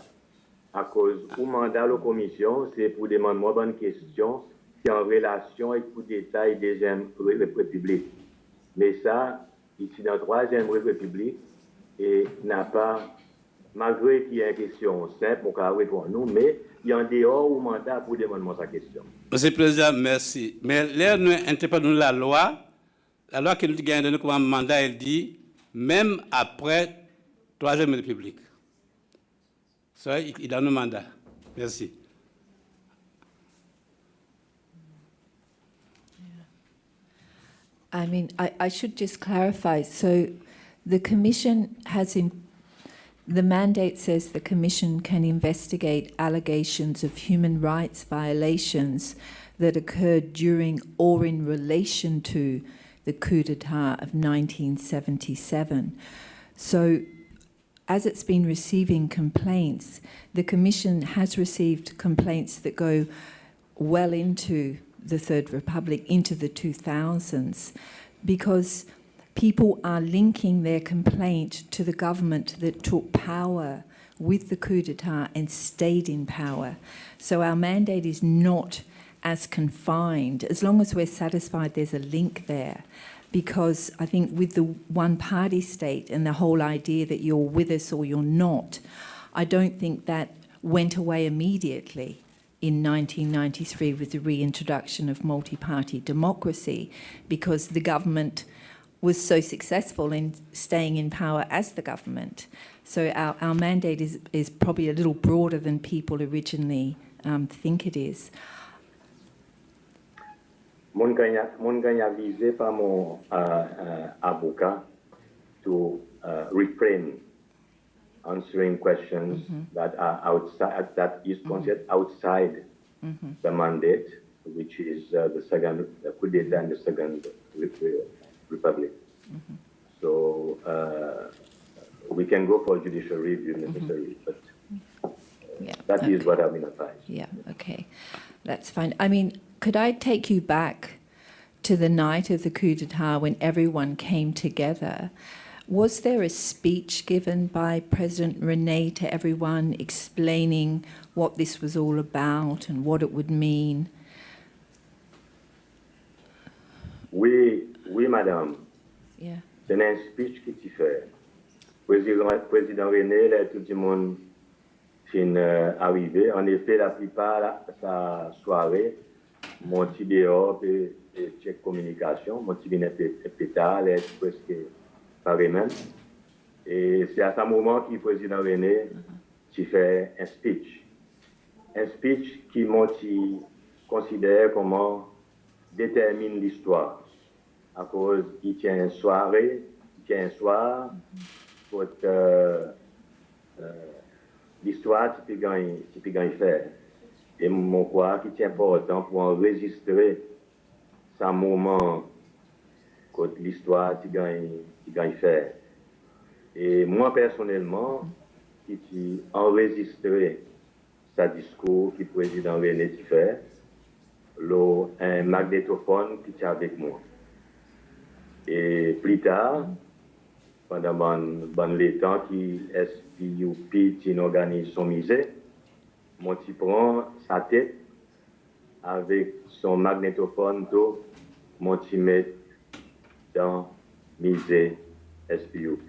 À cause du mandat de la commission, c'est pour demander moi une question qui est en relation avec le détail de la 2e République. Mais ça, ici dans la 3e République, et n'a pas, malgré qu'il y ait une question simple, on peut répondre nous, mais il y a en dehors du mandat pour demander moi sa question. Monsieur le Président, merci. Mais là, nous interprétons la loi qui nous gagne comme mandat, elle dit, même après 3e République. Ça, il a un mandat. Merci. I mean, I should just clarify. So the Commission has the mandate says the Commission can investigate allegations of human rights violations that occurred during or in relation to the coup d'etat of 1977. So as it's been receiving complaints, the Commission has received complaints that go well into the Third Republic, into the 2000s, because people are linking their complaint to the government that took power with the coup d'etat and stayed in power. So our mandate is not as confined, as long as we're satisfied there's a link there. Because I think with the one-party state and the whole idea that you're with us or you're not, I don't think that went away immediately in 1993 with the reintroduction of multi-party democracy, because the government was so successful in staying in power as the government. So our mandate is probably a little broader than people originally think it is. Mon gagna visé par mon avocat to refrain answering questions that are outside, that is considered outside the mandate, which is the second coup d'etat and the second republic. So we can go for judicial review if necessary, but Yeah. that is okay. what I've been advised. Yeah, okay. That's fine. I mean, could I take you back to the night of the coup d'etat when everyone came together? Was there a speech given by President Rene to everyone explaining what this was all about and what it would mean? Oui, madame. Yeah. C'est un speech qui t'y fait. Président René, là, tout le monde fin arrivé. En effet, la plupart de sa soirée, mon petit dehors et check communication, mon petit bien pétard, presque pareil même. Et c'est à ce moment que le président René qui fait un speech. Un speech qui considère comment détermine l'histoire. À cause, il tient une soirée, il tient un soir, pour l'histoire, tu peux gagner faire. Et mon quoi, qui est important pour enregistrer ce moment, quand l'histoire, tu gagnes faire. Et moi, personnellement, qui enregistré sa discours que le président René fait, un magnétophone qui est avec moi. Et plus tard, pendant le temps qui SPUP qui organise son musée, mon petit prend sa tête avec son magnétophone, mon petit met dans le musée SPUP.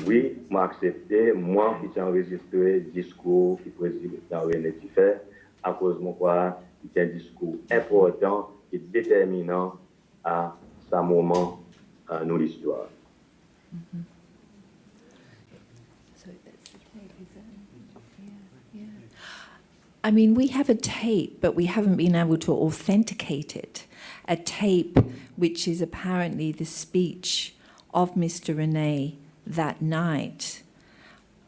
Oui, moi accepté, moi qui ai enregistré le discours que le président René fait, à cause de moi, c'est un discours important et déterminant à ce moment dans l'histoire. I mean, we have a tape, but we haven't been able to authenticate it. A tape which is apparently the speech of Mr. Rene that night.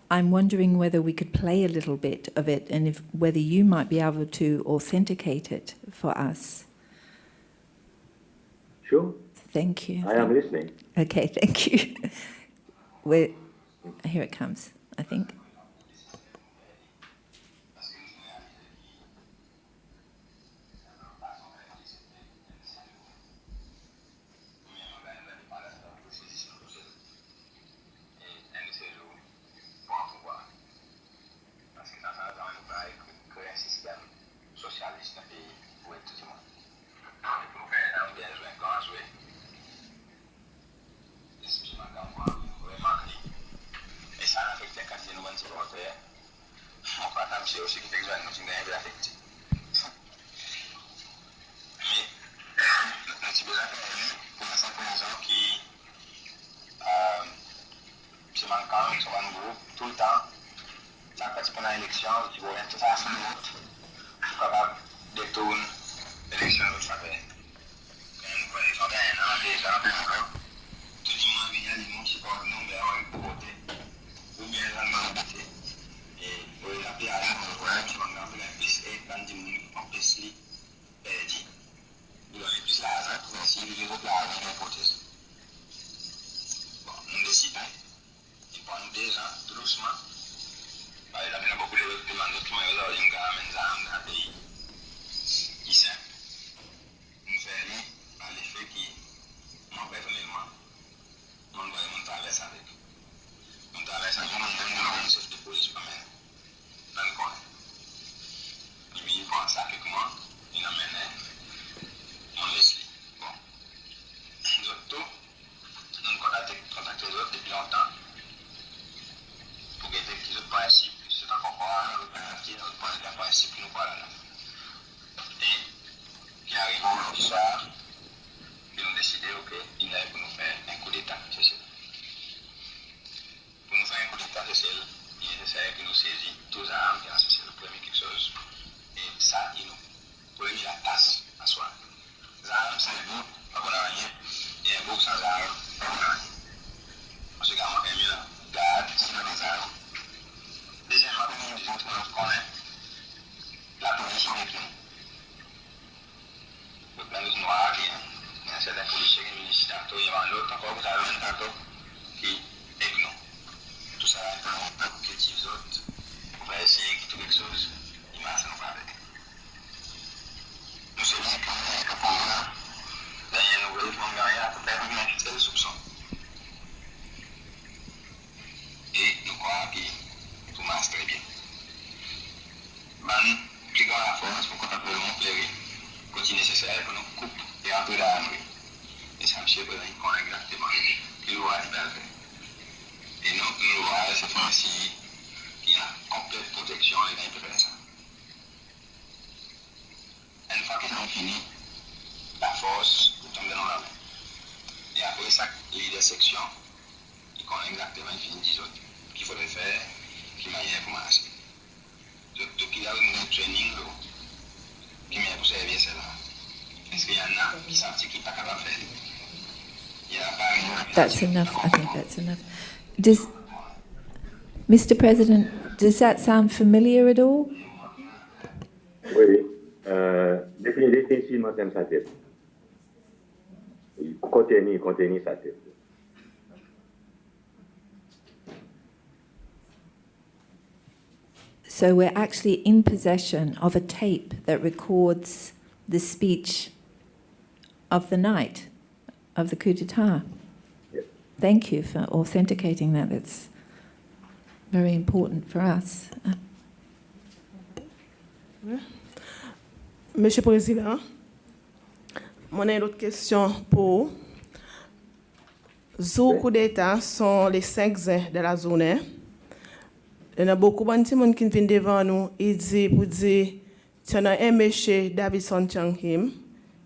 I'm wondering whether we could play a little bit of it and whether you might be able to authenticate it for us. Sure. Thank you. I am listening. Okay, thank you. Here it comes, I think. c'est la police qui nous décide tantôt, il y a l'autre encore, vous avez un tantôt qui est non. Tout ça, on va objectif autres, on va essayer de trouver quelque chose, il m'a ça nous va avec. Nous sommes quand même que pour moi, d'ailleurs, nous voulons faire rien pour faire une activité de soupçon. Et nous croyons que tout marche très bien. Ben, plus grand la force pour qu'on appelle mon plairie, quand il est nécessaire pour nous couper et entrer dans la rue. Et ça, monsieur, il connaît exactement l'ouvrage de faire. Et nous, l'ouvrage, c'est ainsi qu'il y a complète protection les gens qui font ça. Une fois que ça fini, la force tombe dans la main. Et après, ça, il y a des sections qui connaissent exactement une des autres qu'il faudrait faire, qui manière pour commencer. Depuis là, nous avons un training qui m'a pour servir cela. Est-ce qu'il y en a qui sentent qu'ils ne sont pas capables de faire? Il y en a pas. That's enough. I think that's enough. Does, Mr. President, does that sound familiar at all? Oui, définitivement, c'est sa tête. Contenu sa tête. So we're actually in possession of a tape that records the speech of the night of the coup d'etat. Yes. Thank you for authenticating that. That's very important for us. Monsieur le Président, mon a une autre question pour vous. Coup d'État sont les 5 ans de la zone. Il y a beaucoup de gens qui viennent devant nous et disent pour dire qu'il y a un monsieur Davidson Chankim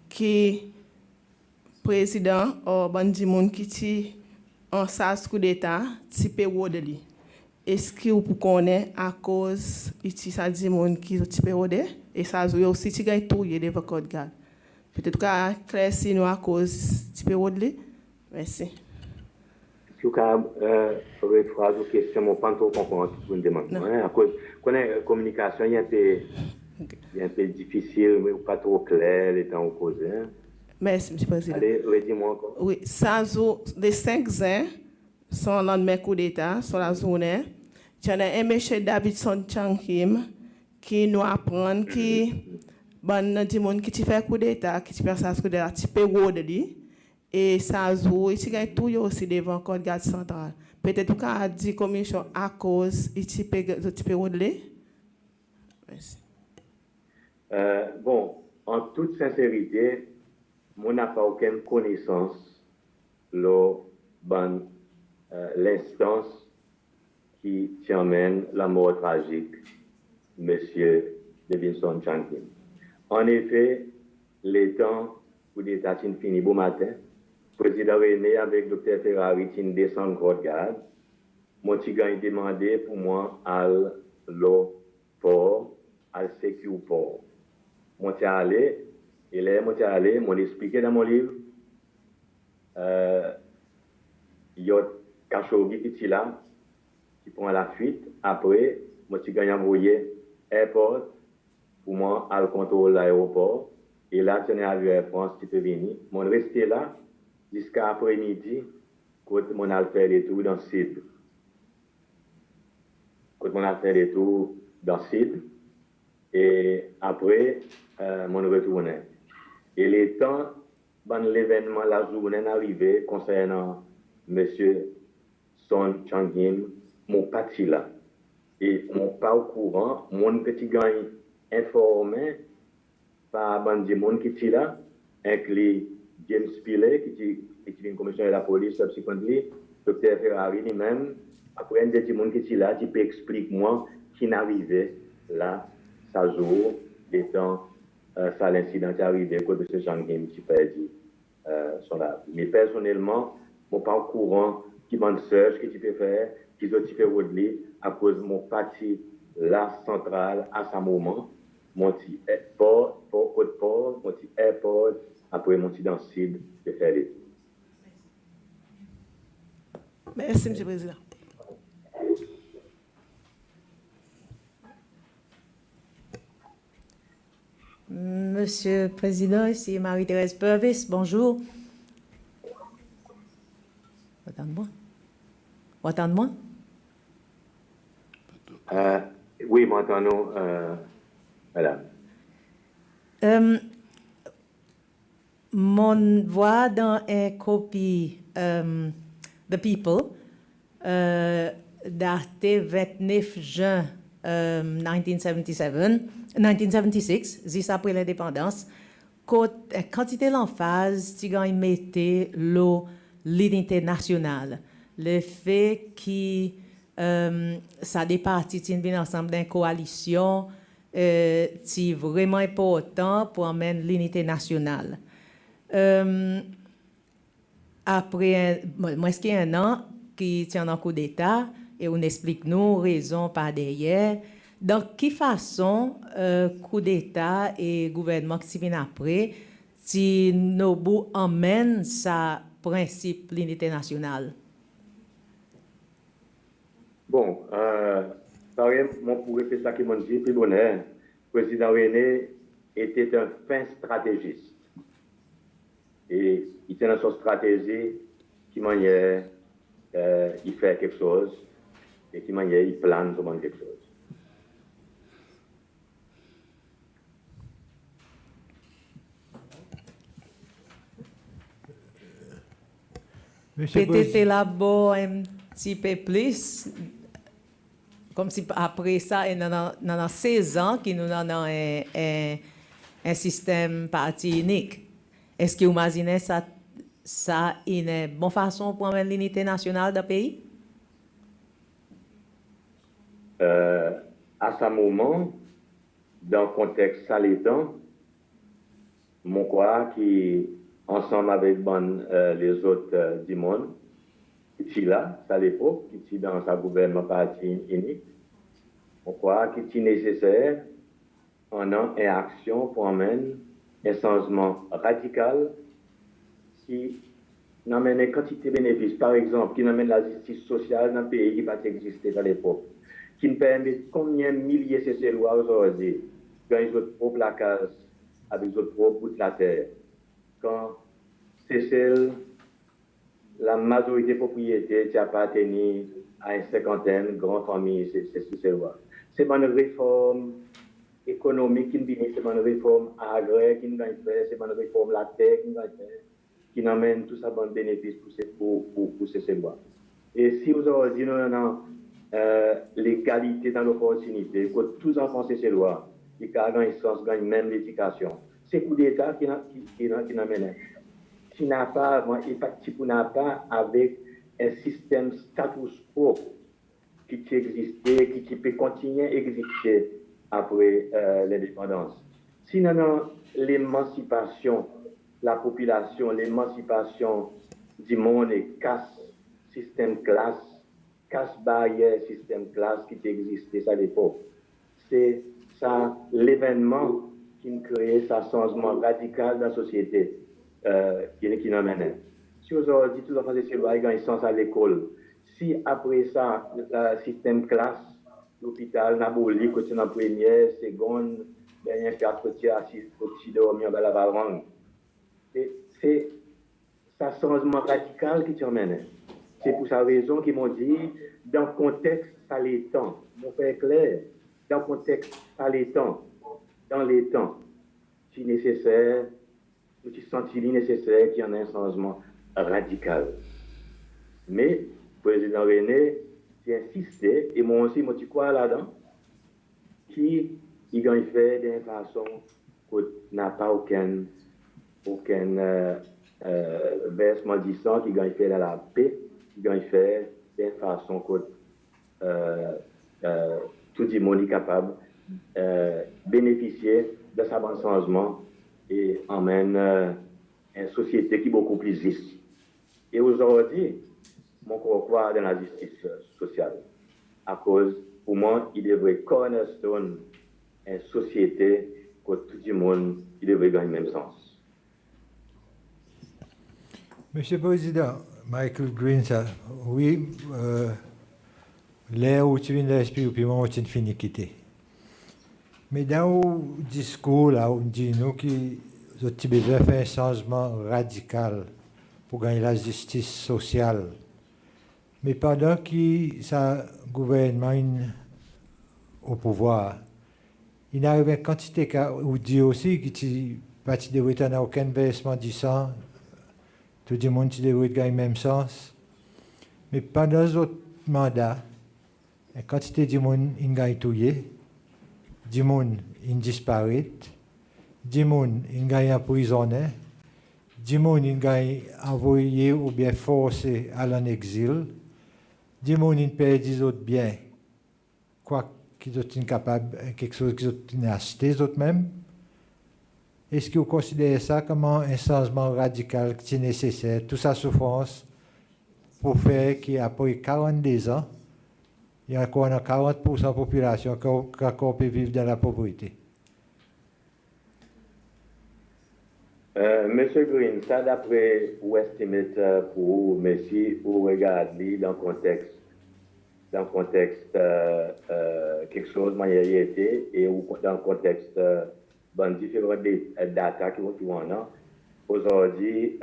qui est président ou bandit qui est en sas coup d'État type Wodeli. Est-ce que vous connaissez à cause de ça dit qui est type Wodeli et ça aussi qui gagne tout devant code garde. Peut-être qu'à claircir nous à cause type Wodeli. Merci. Si vous avez une phrase ou question, je ne pas trop comprendre pour une demande. À cause de la communication, il est un peu difficile, mais pas trop clair, les temps opposés. Merci, M. le Président. Allez, redis-moi encore. Oui, ça, les 5 ans sont lendemain coup d'État sur la zone. Il y a un monsieur Davidson Chankim qui nous apprend qui qui fait coup d'État, qui fait ça coup d'État, qui peut Wodeli. Et ça joue, il y a tout aussi devant le code garde central. Peut-être qu'on a dit commission à cause il peut Wodeli. Merci. Bon, en toute sincérité, moi n'a pas aucune connaissance de l'instance qui emmène la mort tragique de M. Davidson Chankim. En effet, les temps où l'État est fini bon matin, le président René avec le Dr. Ferrari qui descend de Côte Garde, mon petit gars a demandé pour moi à l'eau port, à le sécure port. Mon petit allé, et là, mon petit allé, mon expliqué dans mon livre, il y a Khashoggi qui est là, qui prend la fuite. Après, mon petit gars a envoyé airport pour moi à le contrôle de l'aéroport. Et là, tu es arrivé à France, tu peux venir. Mon resté là jusqu'à après-midi, quand mon a fait des tours dans le sud. Quand mon a fait des tours dans le sud. Et après, mon retourné. Et les temps, dans l'événement, la journée est arrivée concernant M. Son Chankim, mon parti là. Et mon pas au courant, mon petit gars informé par bandit monde qui est là, inclus James Pillay, qui est une commissaire de la police, subsequently, Dr. Ferrari lui-même, après un des monde qui est là, qui peut expliquer moi qui n'arrivait là, ça jour, des temps, ça l'incident qui est arrivé, quand M. Chankim qui perdit son âme. Mais personnellement, mon pas au courant qui m'a search, qui tu peux faire, qui tu peux Woodley, à cause de mon parti là, central, à ce moment, mon petit airport, mon petit airport, après mon petit dans le sud, de faire les tours. Merci, M. le Président. Monsieur le Président, ici Marie-Thérèse Purvis, bonjour. Attends-moi. Attends-moi. Oui, m'entendons, madame. Mon voix dans une copie The People datée 29 juin 1976, 10 après l'indépendance, quand il était l'emphase, il mettait l'unité nationale. Le fait que ça des partis viennent ensemble d'une coalition, c'est vraiment important pour amener l'unité nationale. Après, moi, ce qu'il y a un an qui tient un coup d'État et on explique nos raisons par derrière. Dans quelle façon coup d'État et gouvernement qui vient après, si nos bouts emmènent sa principe l'unité nationale? Bon, par exemple, mon pour répéter ça qui m'a dit, puis bonheur, le président René était un fin stratégiste. Et il était dans son stratégie qui manière il fait quelque chose et qui manière il plane sur quelque chose. Peut-être élaborer un petit peu plus, comme si après ça, il y a 16 ans que nous avons un système parti unique. Est-ce que vous imaginez ça une bonne façon pour amener l'unité nationale du pays? À ce moment, dans le contexte salétan, mon quoi qui, ensemble avec les autres du monde, qui là, à l'époque, qui est dans sa gouvernement parti unique, mon quoi qui est nécessaire en une action pour amener un changement radical qui n'amène une quantité de bénéfices, par exemple, qui n'amène la justice sociale dans un pays qui va exister à l'époque, qui nous permet combien de milliers de ces lois aujourd'hui, quand ils ont trop placage avec les autres bout de la terre, quand c'est celle, la majorité de propriétés qui appartiennent à une cinquantaine de grandes familles, c'est ces lois. C'est une réforme économique qui nous vient, c'est une réforme agraire qui nous vient faire, c'est une réforme la terre qui nous vient faire, qui nous amène tout ça bon bénéfice pour ces lois. Et si vous avez dit non, l'égalité dans l'opportunité, que tous les enfants c'est ces lois, qui gagnent sens, gagnent même l'éducation, c'est coup d'État qui n'amène. Qui n'a pas, avec un système status quo qui existait, qui peut continuer à exister après l'indépendance. Sinon, l'émancipation, la population, l'émancipation du monde et casse système classe, casse barrière système classe qui existait à l'époque. C'est ça l'événement qui crée ce changement radical dans la société qui nous amène. Si vous avez dit tout le monde, c'est vrai, ils sont à l'école. Si après ça, le système classe, l'hôpital, Naboli, côté dans la première, seconde, dernière, 4 tiers, 6 côté dormir dans la Valrang. C'est ça changement radical qui t'emmène. C'est pour sa raison qu'ils m'ont dit, dans le contexte salétan, mon frère clair, dans le contexte salétan, dans les temps, si nécessaire, tu sens nécessaire qu'il y en ait un changement radical. Mais le président René a insisté, et moi aussi, je crois là-dedans, qu'il a fait d'une façon qu'on n'a pas aucun versement disant, qu'il a fait dans la paix, qu'il a fait d'une façon que tout le monde est capable de bénéficier de ce bon changement et emmène une société qui est beaucoup plus juste. Et aujourd'hui, mon croit dans la justice sociale. À cause, pour moi, il devrait cornerstone une société que tout le monde il devrait gagner le même sens. Monsieur le Président, Michael Green, oui, l'air où tu viens d'expliquer, puis moi, tu finis de quitter. Mais dans le discours, là, on dit nous qui avons besoin de faire un changement radical pour gagner la justice sociale. Mais pendant que ça gouvernement au pouvoir, il arrive une quantité ou dit aussi que tu parti de Britannique n'a aucun versement du sang, tout le monde devrait gagner le même sens. Mais pendant les autres mandats, une quantité de monde in gagne tué, du monde in disparaît, du monde in gagne emprisonné, du monde in gagne envoyé ou bien forcé à l'exil, du monde in perdu des autres biens, quoi qu'ils sont incapables, quelque chose qu'ils ont acheté eux-mêmes. Est-ce que vous considérez ça comme un changement radical qui est nécessaire, toute sa souffrance, pour faire qu'après 42 ans, il y a encore 40% de la population qui encore peut vivre dans la pauvreté? Monsieur Green, ça d'après vous estimez pour vous, mais si vous regardez dans le contexte quelque chose de été et dans le contexte différentes data qui vont en aujourd'hui,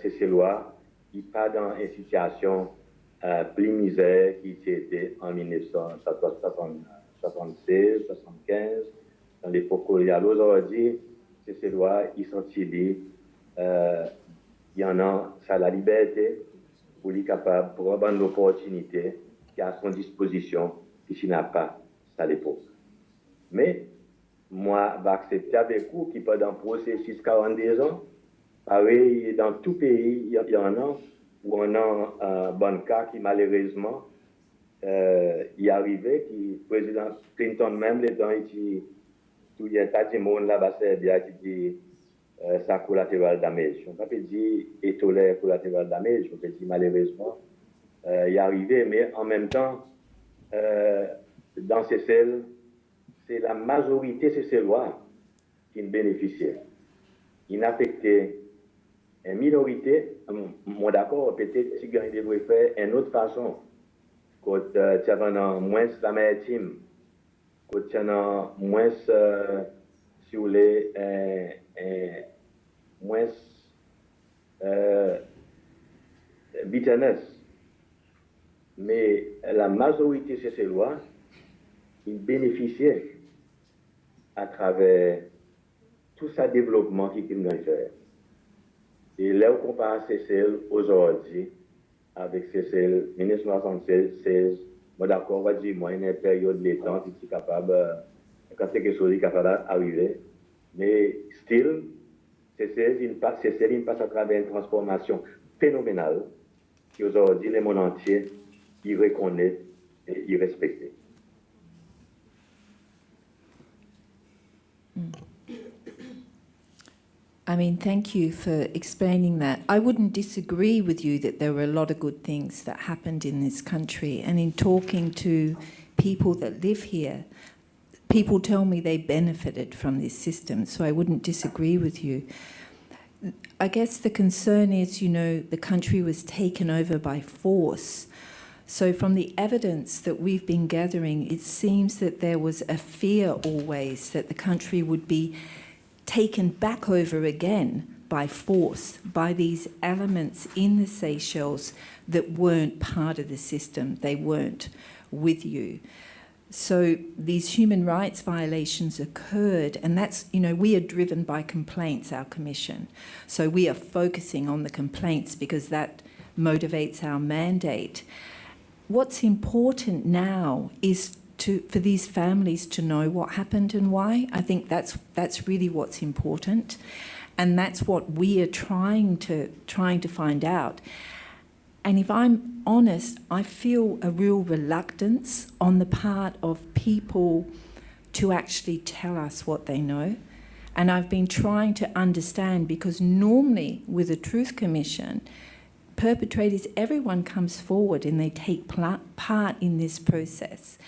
ces lois, il pas dans une situation plus misère qui était en 1976, 75, dans l'époque coloniale. Aujourd'hui, ces lois, ils sont tirés, il y en a, ça la liberté pour les capables, pour avoir une opportunité qui est à son disposition, qui n'a pas à l'époque. Mais, moi, je vais accepter avec vous qui pendant le processus 42 ans, pareil, dans tout pays, il y en a où on a un bon cas qui malheureusement y arrivait, qui président Clinton même, les temps, il y a un tas de monde là-bas, c'est bien, qui dit ça collatéral damage. On ne peut pas dire étolère collatéral damage, on peut dire malheureusement y arrivait, mais en même temps, dans ces celles, c'est la majorité de ces lois qui bénéficiaient. Il n'affectait une minorité, moi d'accord, peut-être si il devrait faire une autre façon, quand tu as moins la maritime, quand tu as moins, si vous voulez, moins bitterness. Mais la majorité de ces lois, ils bénéficiaient à travers tout ce développement qu'ils ont fait. Et là, on compare CCL aujourd'hui avec CCL 1976, moi d'accord, on va dire, moi, une période de temps qui est capable, quand quelque chose est capable d'arriver, mais still, CCL, il passe à travers une transformation phénoménale qui aujourd'hui, le monde entier, il reconnaît et il respecte. I mean, thank you for explaining that. I wouldn't disagree with you that there were a lot of good things that happened in this country. And in talking to people that live here, people tell me they benefited from this system. So I wouldn't disagree with you. I guess the concern is, the country was taken over by force. So from the evidence that we've been gathering, it seems that there was a fear always that the country would be taken back over again by force, by these elements in the Seychelles that weren't part of the system. They weren't with you. So these human rights violations occurred, and that's, we are driven by complaints, our commission. So we are focusing on the complaints because that motivates our mandate. What's important now is for these families to know what happened and why. I think that's really what's important, and that's what we are trying to find out. And if I'm honest, I feel a real reluctance on the part of people to actually tell us what they know. And I've been trying to understand, because normally with a Truth Commission, perpetrators, everyone comes forward and they take part in this process.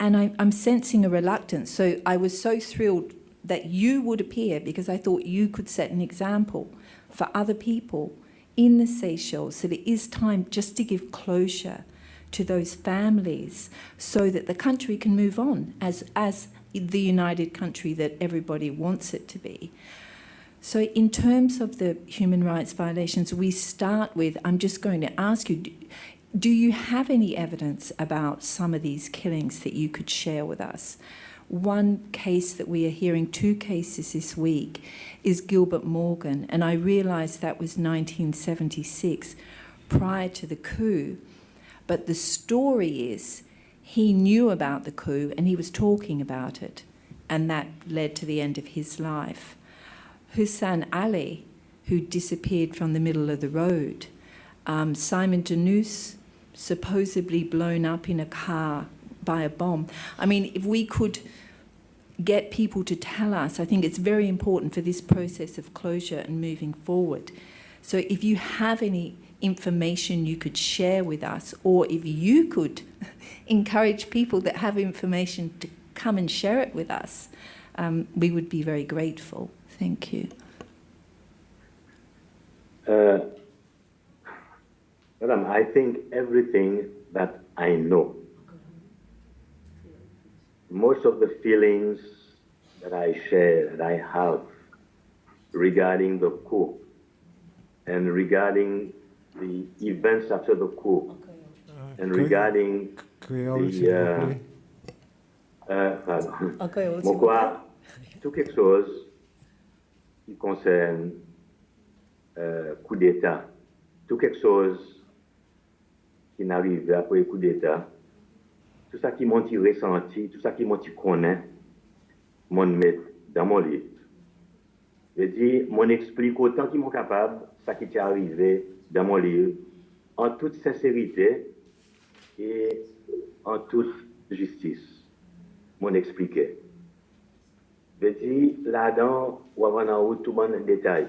And I'm sensing a reluctance. So I was so thrilled that you would appear, because I thought you could set an example for other people in the Seychelles, that it is time just to give closure to those families so that the country can move on as the united country that everybody wants it to be. So in terms of the human rights violations, we start with, I'm just going to ask you, do you have any evidence about some of these killings that you could share with us? One case that we are hearing, 2 cases this week, is Gilbert Morgan, and I realise that was 1976, prior to the coup. But the story is he knew about the coup and he was talking about it, and that led to the end of his life. Hussein Ali, who disappeared from the middle of the road. Simon TRNUC, supposedly blown up in a car by a bomb. I mean, if we could get people to tell us, I think it's very important for this process of closure and moving forward. So if you have any information you could share with us, or if you could encourage people that have information to come and share it with us, we would be very grateful. Thank you. Madam, I think everything that I know, most of the feelings that I share, that I have regarding the coup and regarding the events after the coup and regarding the... Mon quoi, tout quelque chose qui concerne coup d'État, tout quelque chose qui n'arrive après le coup d'État, tout ça qui m'ont ressenti, tout ça qui m'ont connaît, m'ont met dans mon livre. Je dis, m'on explique autant qu'ils m'ont capable, ça qui est arrivé dans mon livre, en toute sincérité et en toute justice. M'on expliqué. Je dis, là-dedans, on va voir en tout le monde en détail.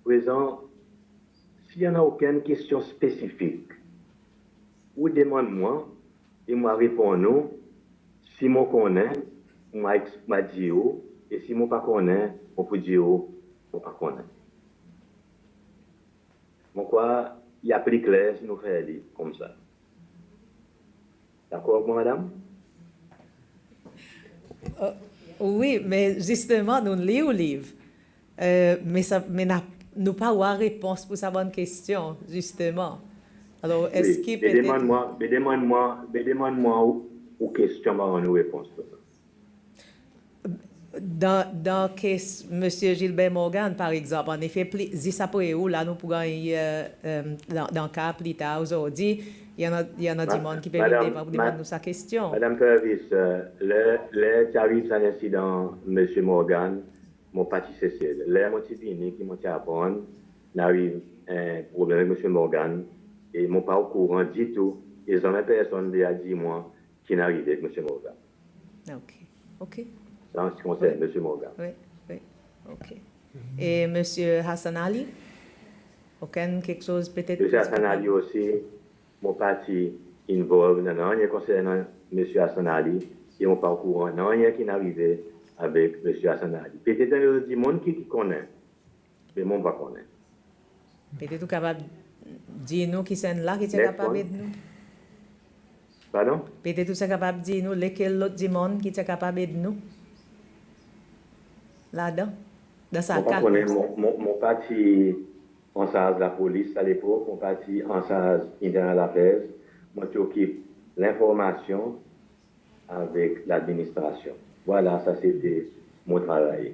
Présent, s'il n'y en a aucune question spécifique, ou demande-moi, et moi réponds, si moi connais, moi dis, et si moi pas connais, on peut dire, moi pas connais. Donc quoi, il y a plus clair si nous faisons comme ça. D'accord, madame? Oui, mais justement, nous lisons le livre. Mais nous pas avoir réponse pour sa bonne question, justement. Alors, est-ce qu'il peut être... Demande-moi aux questions, on nous réponse. Dans le cas M. Gilbert Morgan, par exemple, en effet, là, nous pourrons dans le cas plus tard aujourd'hui, il y en a du monde qui peut venir demander sa question. Madame Purvis, le arrive à l'incident, M. Morgan, mon parti Cécile. Les motivés qui m'ont apprendre, n'arrive un problème avec M. Morgan, et mon pas au courant du tout, et j'en ai personne qui a dit moi qui n'arrive avec M. Morgan. OK. En ce qui concerne M. Morgan. Oui. OK. Et M. Hassan Ali? Quelque chose peut-être... M. Hassan Ali aussi, mon parti involve dans rien concernant M. Hassan Ali, et mon pas au courant, non rien qui n'arrive avec M. Hassan Ali. Peut-être qu'il y a des gens qui connaissent, mais moi, je ne connais pas. Peut-être que vous êtes capable de dire nous qui sont là, qui sont capables de nous. Pardon? Peut-être que vous êtes capable de dire nous lesquels autres monde qui sont capables de nous. Là-dedans, dans sa carte. Mon parti en charge de la police à l'époque, mon parti en charge d'Intérieur Affaires, moi qui occupe l'information avec l'administration. Voilà, ça c'était mon travail.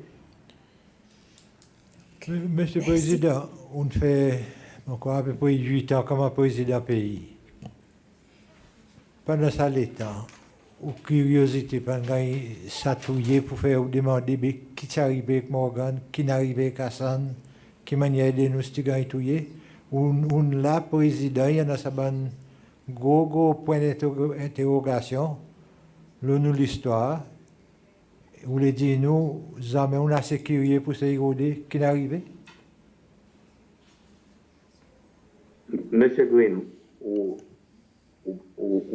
Monsieur le Président, on fait à peu près 8 ans comme président pays. Pendant ça, l'État, ou curiosité, pendant s'attouiller pour faire demander qui est arrivé avec Morgan, qui n'est arrivé avec Hassan, qui manière de nous stigatouiller. On l'a président, il y en a ça gros point d'interrogation. Là, nous l'histoire. Vous voulez dire, nous, jamais on a assez curieux pour se regarder qui est arrivé? Monsieur Green, ou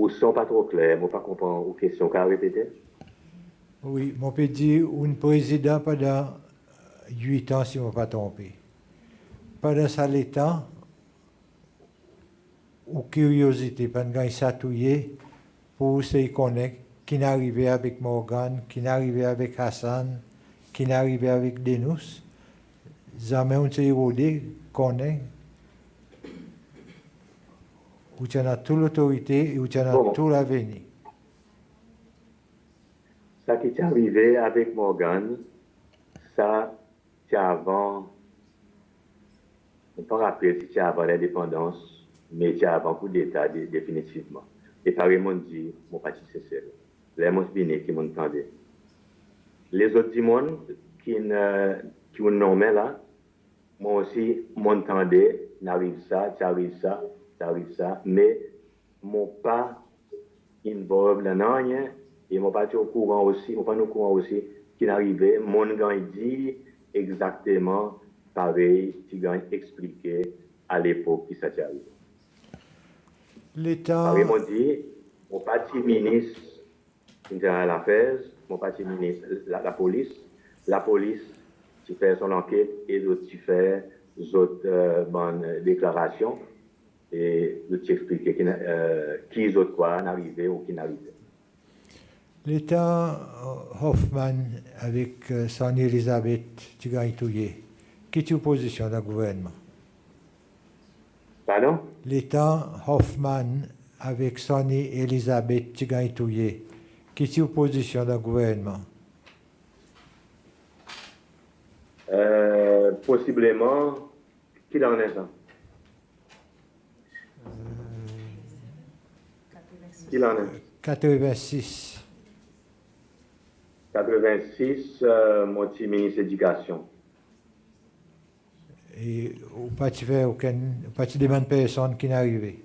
sont pas trop clairs, je ne comprends pas aux questions qu'a répété. Oui, on peut dire un président pendant 8 ans, si je ne me pas trompé. Pendant ça, l'État, ou curiosité, pendant qu'il s'attouillait pour se connaître, qui n'est arrivé avec Morgan, qui n'est arrivé avec Hassan, qui n'est arrivé avec Denous. Jamais on s'est rodé, connaît. où tu as toute l'autorité et où tu as Bon. tout l'avenir. Ça qui est arrivé avec Morgan, ça, c'est avant, on ne peut pas rappeler si c'est avant l'indépendance, mais c'est avant coup d'État définitivement. Et pareil, m'ont dit, mon parti c'est seul. Les gens qui m'ont entendu. Les autres monde qui ont nommé là, moi aussi, m'entendais, n'arrive ça, ça arrive ça, ça arrive ça, mais m'ont pas involve là rien et m'ont pas au courant aussi, m'ont pas au courant aussi qui n'arrivait, mon gars dit exactement pareil, qui gagne expliqué à l'époque qui s'est arrivé. L'État. Pareil, m'ont dit, mon parti ministre intérieur affaires, mon parti ministre, la police, tu fais son enquête et d'autres tu fais d'autres bonnes déclarations et tu expliques qui autres quoi n'arrivait ou qui n'arrivait. L'État Hoffman avec son Elisabeth Tigay-Touye, qui est opposition dans le gouvernement? Pardon? L'État Hoffman avec son Elisabeth Tigay-Touye, qui est opposition dans le gouvernement? Possiblement, qui en est ça? Qui en est? 86. 86, mon petit ministre d'éducation. Et on pas fait aucun, pas demande personne qui n'est arrivé.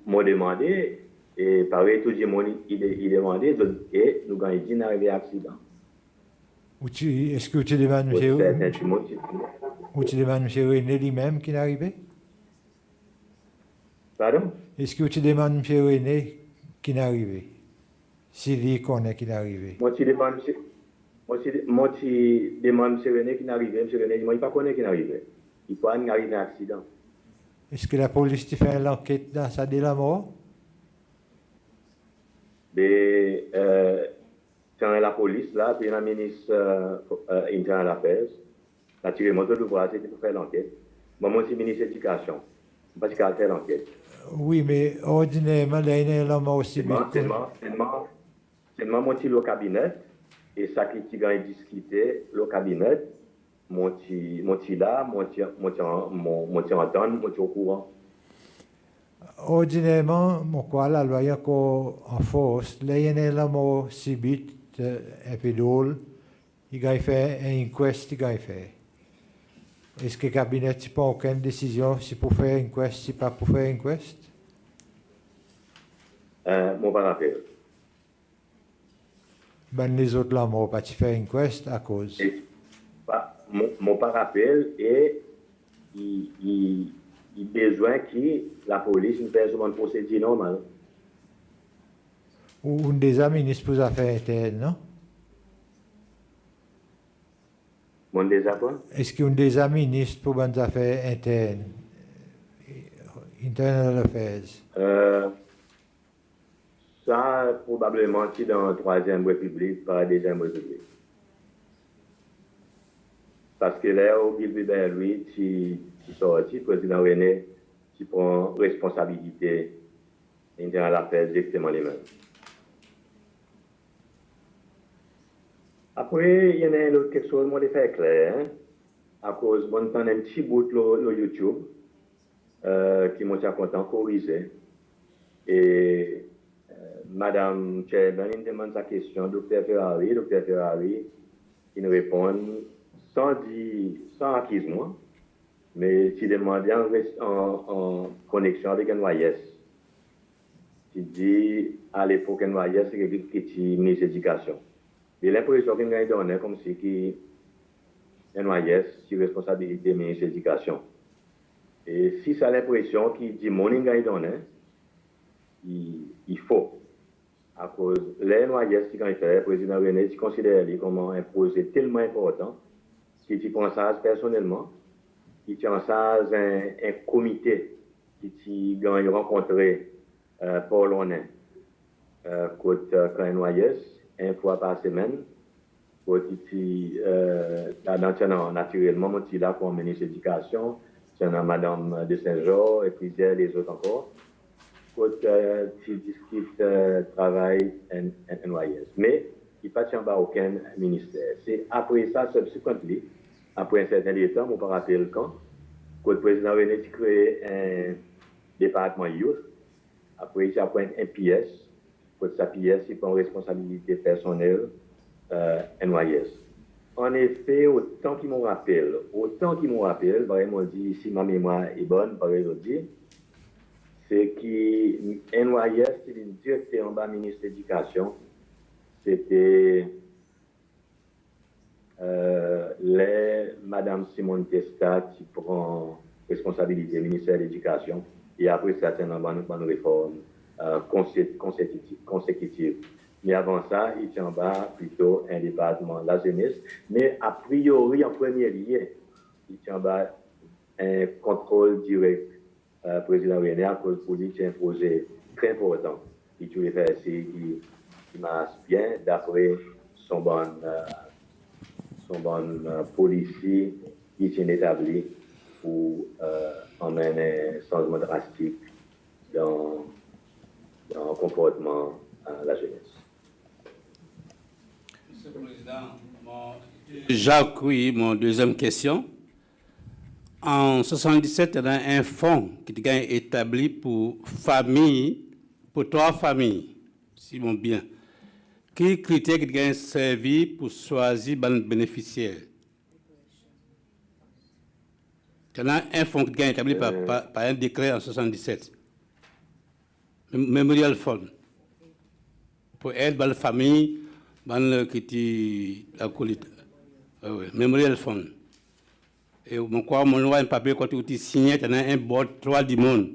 M'a demandé, et pareil, tout le monde, il demandé, et nous avons dit, n'arrivé accident. Est-ce que tu demandes M. René lui-même qui n'est arrivé? Pardon? Est-ce que tu demandes M. René qui n'est arrivé? S'il lui connaît qui n'est arrivé. Moi, tu demandes M. René qui n'est arrivé. M. René, il ne pas connaît qui n'est arrivé. Il peut arriver un accident. Est-ce que la police te fait l'enquête dans sa de la mort? Mais, quand la police, là, puis la ministre interne affaires, naturellement, tout le voir, c'était pour faire l'enquête. Moi, c'est ministre de l'Éducation. Parce qu'il a fait l'enquête. Oui, mais ordinairement, là, il y a la mort aussi. Seulement, mon petit le cabinet, et ça qui a discuté, le cabinet, mon petit là, mon petit entendre, mon petit au courant. Ordinairement, mon quoi, la loi est encore en force, là, il y a la mort subite, un peu drôle, il a fait un inquest, il a fait. Est-ce que le cabinet n'a pas aucune décision si pour faire une inquest, si pas pour faire une inquest? Mon rappel. Ben, les autres là, m'ont pas fait une inquest à cause. Mon rappel est il besoin que la police ne fasse une procédure normale. Ou des ministres pour les affaires internes, non? Mon désaccord? Est-ce qu'il y a des ministres pour les affaires internes? Internal Affairs. Ça, probablement, c'est dans la Troisième République, pas la Deuxième République. Parce que là, au Gilbert, lui, qui sorti, le président René, qui prend responsabilité dans l'affaire directement les mêmes. Après, il y en a quelque chose que je faire clair, hein, à cause de un petit bout de YouTube, qui m'a content corriger. Et Madame Chairman, il demande sa question, Dr. Ferrari, il répond sans accusement, mais il demande en connexion avec NYS. Il dit à l'époque NYS, c'est quelqu'un qui est ministre de l'Éducation. J'ai l'impression qu'il a donné comme si qui NYS, c'est responsabilité du ministre de l'Éducation. Et si ça a l'impression qu'il dit mon a donné, il faut. À cause de l'NYS, quand il fait, le président René, il considère comme un projet tellement important qu'il pense à personnellement, il pense à un comité qui a rencontré Paul Onin, quand NYS, une fois par semaine, Naturellement, moi, je suis là pour ministre de l'Éducation, c'est Madame de Saint-Jean, et puis les autres encore. Qui discute travail en NYS. Mais il n'y a pas aucun ministère. C'est après ça, subsequently, après un certain temps, on ne peut pas rappeler quand, le président René a créé un département youth. Après, il appointe un PS. Pour sa PS, il prend responsabilité personnelle NYS. En effet, autant qu'il me rappelle, vraiment dit, si ma mémoire est bonne, par exemple, c'est que NYS, c'est le directeur en bas ministre de l'Éducation. C'était Madame Simone Testa qui prend responsabilité du ministère de l'Éducation. Et après, ça, c'est une bonne réforme consécutive. Mais avant ça, il tient en bas plutôt un département de la jeunesse. Mais a priori, en premier lieu, il tient en bas un contrôle direct. Président René, pour lui, c'est un projet très important. Il voulait faire ici, il marche bien d'après son bon policier qui s'est établi pour emmener un changement drastique dans le comportement de la jeunesse. Monsieur le Président, Jacques, oui, mon deuxième question. En 1977, il y a un fonds qui a été établi pour trois familles, si mon bien. Quels critères qui ont servi pour choisir les bénéficiaires? Il y a un fonds qui a été établi par un décret en 1977. Memorial Fund. Pour aider les familles qui ont Memorial Fund. Et mon loi un papier quand tu signes, tu as un board 3 du monde.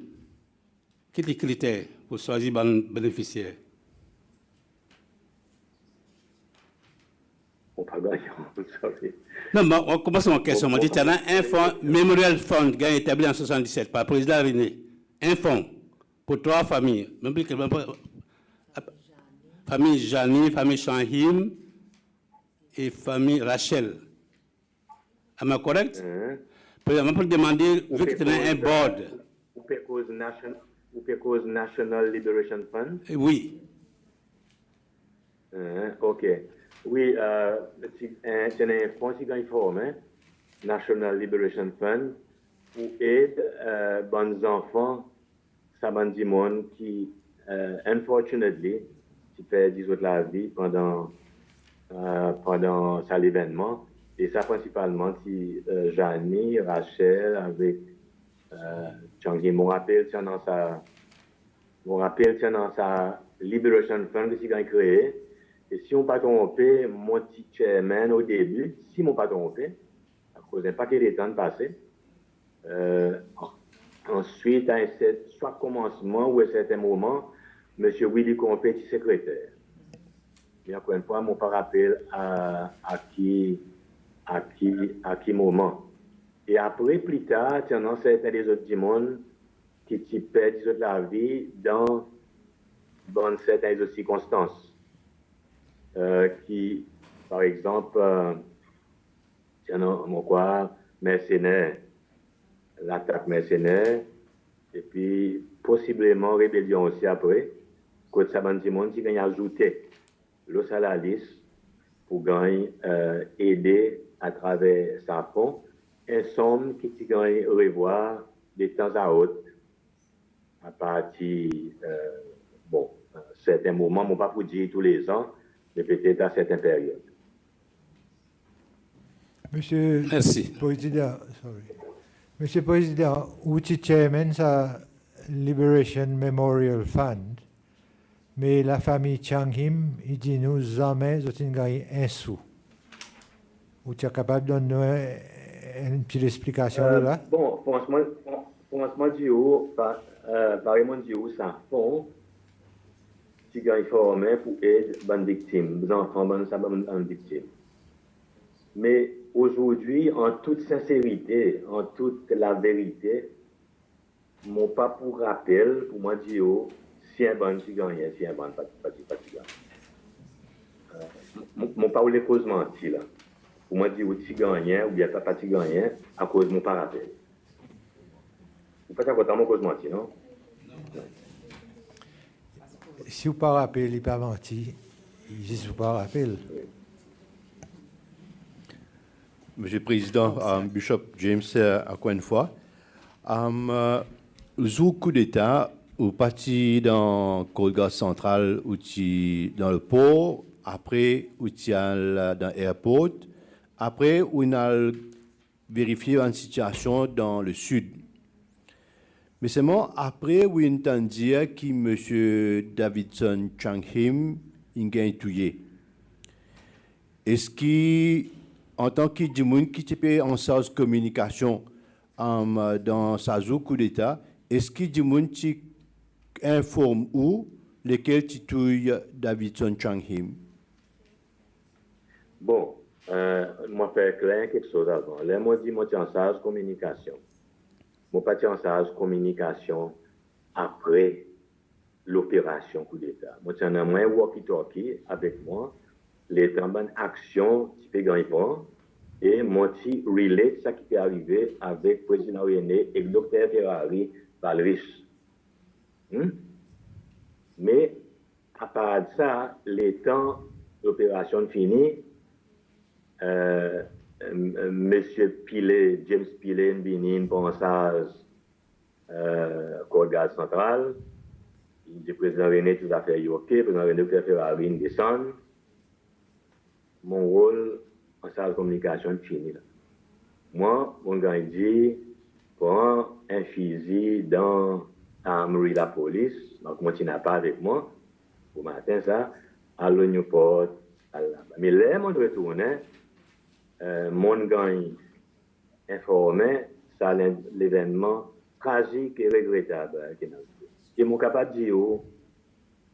Quels sont les critères pour choisir les bénéficiaires? Non, mais on commence mon question. On dit qu'il y a un fonds, Memorial Fund, qui a été établi en 1977 par le président René. Un fonds pour 3 familles. Même plus que famille Jani, famille Shahim et famille Rachel. Am I correct? Pour demander, vu que tu as un board. Ou cause National Liberation Fund? Oui. OK. Oui, c'est un fonds qui est formé, National Liberation Fund, pour aider les enfants, ça m'a dit monde qui, unfortunately, qui perd la vie pendant cet événement. Et ça principalement, si Jani, Rachel, avec Changi, mon rappel, c'est dans sa Liberation Fund qui a créé. Et si on ne pas trompé, mon petit chairman au début, si on ne pas trompé, à cause d'un paquet de temps passé, ensuite, à soit commencement ou à un certain moment, M. Willy Compé, secrétaire. Et encore une fois, je ne pas rappel à qui moment. Et après, plus tard, il y a certains des autres du monde qui perdent la vie dans certaines autres circonstances. Qui, par exemple, il y a mercenaires, l'attaque mercenaire, et puis possiblement rébellion aussi après, quand ça du monde qui gagne ajouté l'os à la liste pour gagner aider à travers sa fond, un somme qui gagne revoir de temps à autre à partir, certains moments, on ne pas pour dire tous les ans, mais peut-être à certaines périodes. Monsieur Merci. Président, Monsieur Président, outil chairman sa Liberation Memorial Fund, mais la famille Changhim, il dit nous jamais gagné un sou. Vous êtes capable de donner une petite explication de là? Bon, franchement, du haut, apparemment, du haut, ça fond qui est formé pour aider les victimes, les enfants, les victimes. Mais aujourd'hui, en toute sincérité, en toute la vérité, mon pas pour rappel, pour moi, du haut, si un bon qui gagne, si un bon pas qui gagne. Mon pas où les causes menties là. Pour moi dire ou tu gagnes ou bien pas tu gagnes à cause de mon rappel. Vous pas d'accord avec mon cause mentie, non? Si vous ne rappelez, il n'est pas menti. Il ne pas rappelé. Monsieur le Président, Bishop James, encore une fois, le coup d'État, ou parti dans le corridor central, ou dans le port, après, ou dans l'aéroport, après, on a vérifié une situation dans le sud. Mais seulement après, on entend dire que M. Davidson Changhim est tué. Est-ce que, en tant que monde qui était en charge de communication dans sa zone coup d'État, est-ce que du monde qui informe où lesquels tu tues Davidson Changhim? Bon, moi faire clair quelque chose avant. Là, moi dis moi tu en charge de communication. Moi pas en charge de communication après l'opération coup d'État. Moi tu en as moins walkie-talkie avec moi. Les bonnes actions qui peut gagner et moi tu relate ça qui est arrivé avec le président René et le docteur Ferrari Valrich. Mais à part de ça, les temps d'opération finis, Monsieur Pilet, James Pilet, Binin, pensage, Corps Gaz Central, le président René tout à fait OK, le président René tout à fait Ferrari descend. Mon rôle en salle de communication fini là. Moi, mon gars dit, prends un fusil dans l'armerie de la police, donc moi tu n'as pas avec moi, au matin ça, à Newport, à là. Mais là, moi je retourne, mon gars informé, ça l'événement tragique et regrettable. Et mon capable de dire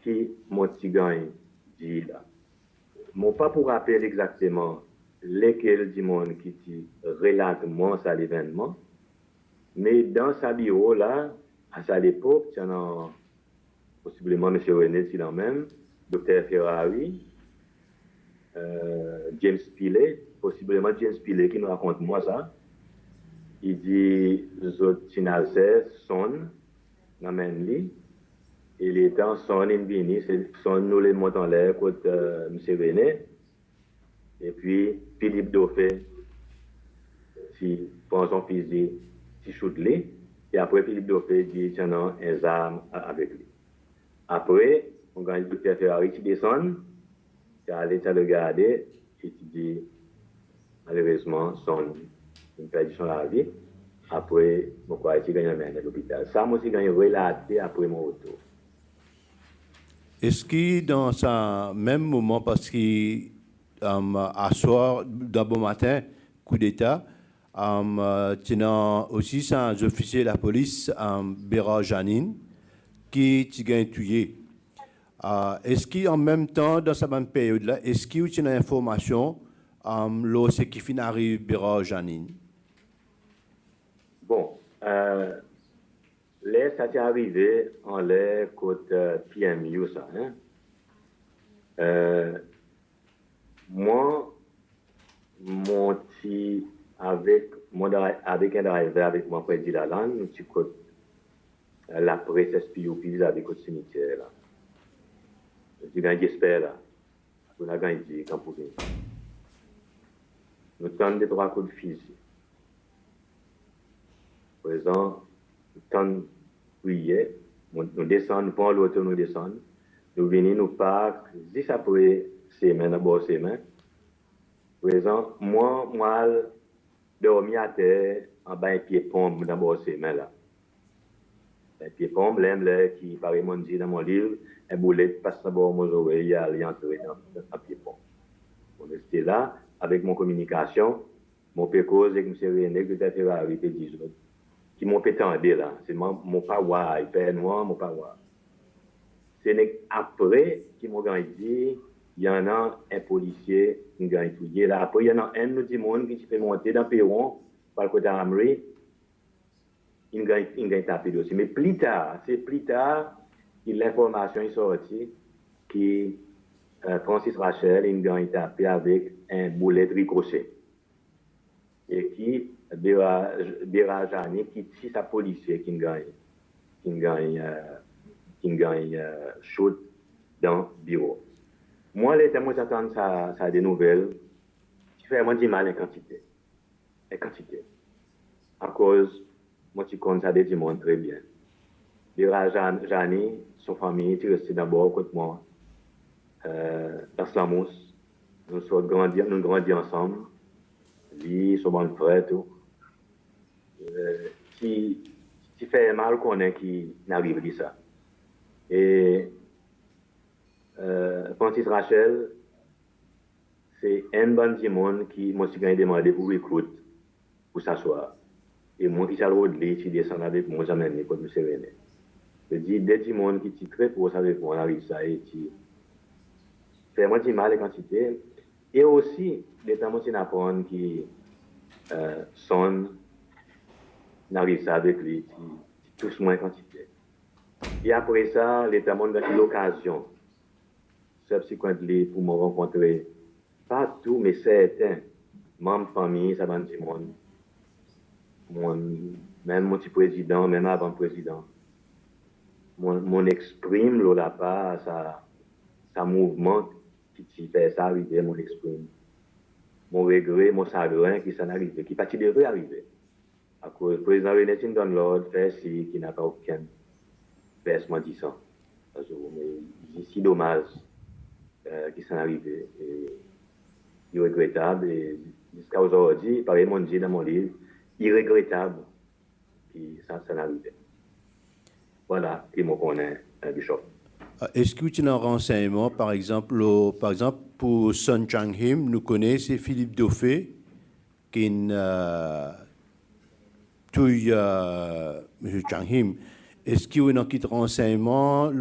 qui mon petit gars dit là. Mon pas pour rappeler exactement lesquels du monde qui relate moi ça l'événement, mais dans sa bureau là, à sa l'époque, il y en a possiblement M. René, si même, Dr. Ferrari, James Pilet, possiblement James Pilet qui nous raconte moi ça. Il dit, Zotinazé, son, n'amène lui. Et les temps son invini, son nous les montons en l'air côté M. René. Et puis Philippe Dauphin, qui prend son fusil, qui shoot lui. Et après Philippe Dauphin dit qu'il y a un arme avec lui. Après, on gagne le Dr. Ferrari qui descend, qui a allé le regarder, et qui dit malheureusement une perdition à la vie. Après, je crois qu'il gagne à l'hôpital. Ça, moi aussi, gagne relaté après mon retour. Est-ce que dans ce même moment, parce que à soir, d'un bon matin, coup d'État, tu as aussi un officier de la police, Béra Janine, qui a tué. Est-ce qu'en même temps, dans cette même période-là, est-ce que tu as une information lorsque qui arrive Béra Janine? Bon, là, ça t'est arrivé en l'air côté PMU, ça. Moi, mon petit, avec un driver avec moi près de la lande, nous petit côté la presse SPUP avec le cimetière là. Je gagne j'espère là. On a gagné quand pour venir. Nous tendons des 3 coups de fusil. Présent, nous tendons prier, nous descendons, nous prenons l'auto, nous descendons. Nous venons, nous partons, 10 après ses mains, d'abord ses mains. Présent, moi, dormi à terre, en bas un pied pompe, d'abord ses mains là. Un pied pompe, là, qui, par exemple, dit dans mon livre, un boulet passe d'abord mon oreille, il est entré dans un pied pompe. On restait là, avec mon communication, mon pécose avec M. René, qui était Ferrari, qui dit, qui m'ont pétendé là. C'est mon parois, il fait noir, mon parois. C'est après qui m'ont dit, il y en a un policier qui a étudié là. Après, il y en a un du monde qui peut monter dans le perron, par le côté d'Amri, il a tapé aussi. Mais plus tard, c'est plus tard que l'information est sortie que Francis Rachel, il a tapé avec un boulet ricochet. Et qui, Berajani, qui tue sa policier qui gagne shoot dans le bureau. Moi, les témoins j'attends ça des nouvelles, qui fait vraiment du mal en quantité. À cause, moi, tu connais ça des monde très bien. Berajani, son famille, tu restes d'abord contre moi. Dans Slamos, nous grandis ensemble. Lui, son bon frère, tout. Qui fait mal qu'on ait qui n'arrive à ça. Et Francis Rachel, c'est un bon du monde qui m'a demandé pour recruter, pour s'asseoir. Et moi qui suis allé au-delà, qui descend avec moi, jamais mis quand je suis venu. Je dis, des du monde qui sont très proches avec moi, on arrive ça et qui fait moi du mal les quantités. Et aussi, les temps qui n'apprennent qui sonne, n'arrive ça avec lui, qui touche moins quantité. Et après ça, les temps ont eu l'occasion, subsequently, pour me rencontrer, pas tout, mais certains membres de famille, ça va du monde. Même mon petit président, même avant le président. Mon exprime, là, ça mouvement qui fait ça arriver, mon exprime. Mon regret, mon chagrin qui s'en arrive, qui parti devrait arriver. À cause le président René donne l'ordre, fait ci, qui n'a pas aucun versement disant. C'est si dommage qui s'en arrive. Et regrettable. Et jusqu'à aujourd'hui, pareil, mon dit dans mon livre, irregrettable qui s'en arrive. Voilà, qui me connaît, Bishop. Est-ce que tu as un renseignement, par exemple, pour Sun Chang-him, nous connaissons Philippe Dauphin, qui est M. Chang-him. Est-ce qu'il y a un petit renseignement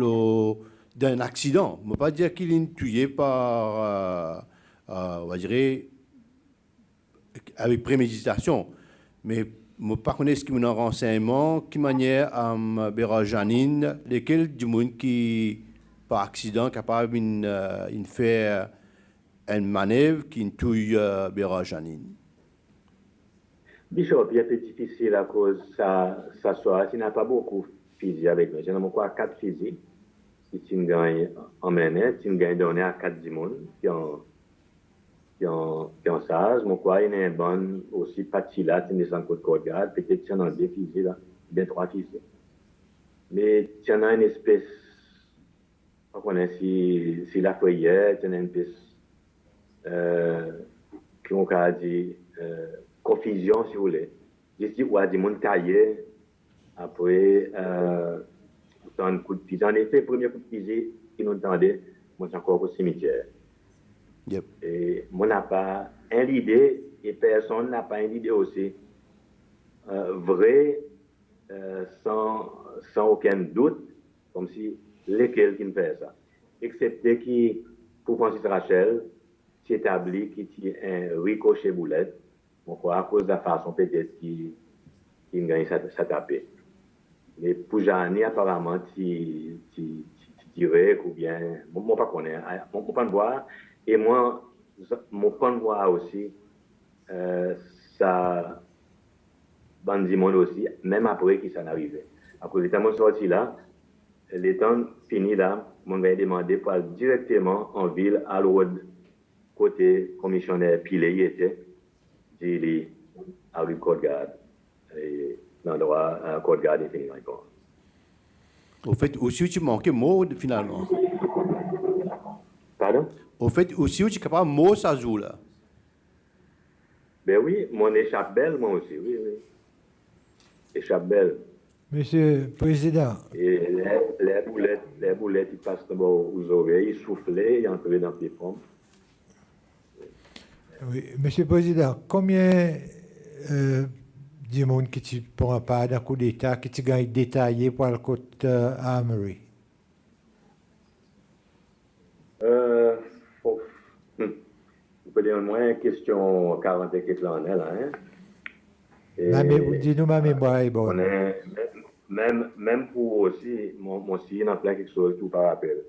d'un accident? Je ne veux pas dire qu'il est tué par, on va dire, avec préméditation, mais je ne pas connais ce qu'il y a un renseignement, qui manière à Béra-Janine, lesquels du monde qui, par accident, capable de faire une manœuvre qui tue Béra-Janine. Bishop, il est un peu difficile à cause ça soit, il n'a pas beaucoup de physique avec moi. J'ai encore 4 physiques. Si tu gagnes en manette, tu gagnes donné à 4 du monde qui ont sage. Mon quoi, il y a un bon aussi parti là, tu n'es encore de code garde, peut-être tu en as 2 physiques là, bien 3 physiques. Mais tu en as une espèce, on connaît si la prière, tu en as une espèce, qui on a dit, confusion, si vous voulez. Je dis, ou à du monde taillé, après, un coup de fusil. En effet, le premier coup de fusil qui nous entendait, moi, c'est encore au cimetière. Yep. Et moi, n'a pas une idée, et personne n'a pas une idée aussi, vraie, sans aucun doute, comme si lesquels qui me fait ça. Excepté qui, pour Francis Rachel, s'établit qu'il y a un ricochet boulette, à cause de la façon peut-être qu'il gagne sa taper. Mais pour Jeanne, apparemment, tu dirais, ou bien, moi, pas connaître, mon point de voir, et moi, mon point de voir aussi, ça, bandit monde aussi, même après qu'il s'en arrivait. À cause de temps sorti là, les temps finis là, mon gars demandé pour aller directement en ville, à l'autre côté commissionnaire Pilé, il était, il a eu code garde, et l'endroit, code garde, il finit encore. Au fait, aussi, tu manquais mot finalement. Pardon? Au fait, aussi, tu es capable de mot ça joue là. Ben oui, mon échappe belle, moi aussi, oui. Échappe belle. Monsieur le Président. Et les boulettes, ils passent aux oreilles, ils soufflaient, ils entraient dans les pompes. Oui, Monsieur le Président, combien du monde qui ne prend pas d'un coup d'État, qui tu gagnes détaillé pour le côté Armory? Vous pouvez dire au moins question 40 et quelques années là, hein? Dis-nous ma mémoire est bonne. Même pour aussi, mon aussi, il en plein quelque chose tout par rappel.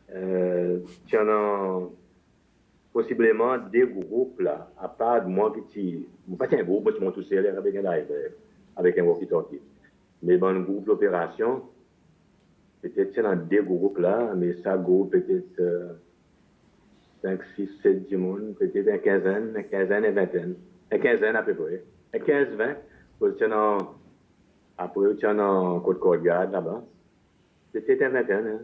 Tu en as possiblement des groupes là, à part de moi qui pas un groupe, tu montes tout seul avec un driver, avec un walkie-talkie. Mais dans le groupe d'opération, peut-être tu as des groupes là, mais ça groupe peut-être 5, 6, 7, 10 monde, peut-être une quinzaine, une vingtaine, une quinzaine à peu près, une 15, 20, après tu en as côte Côte-Garde là-bas, peut-être une vingtaine, hein.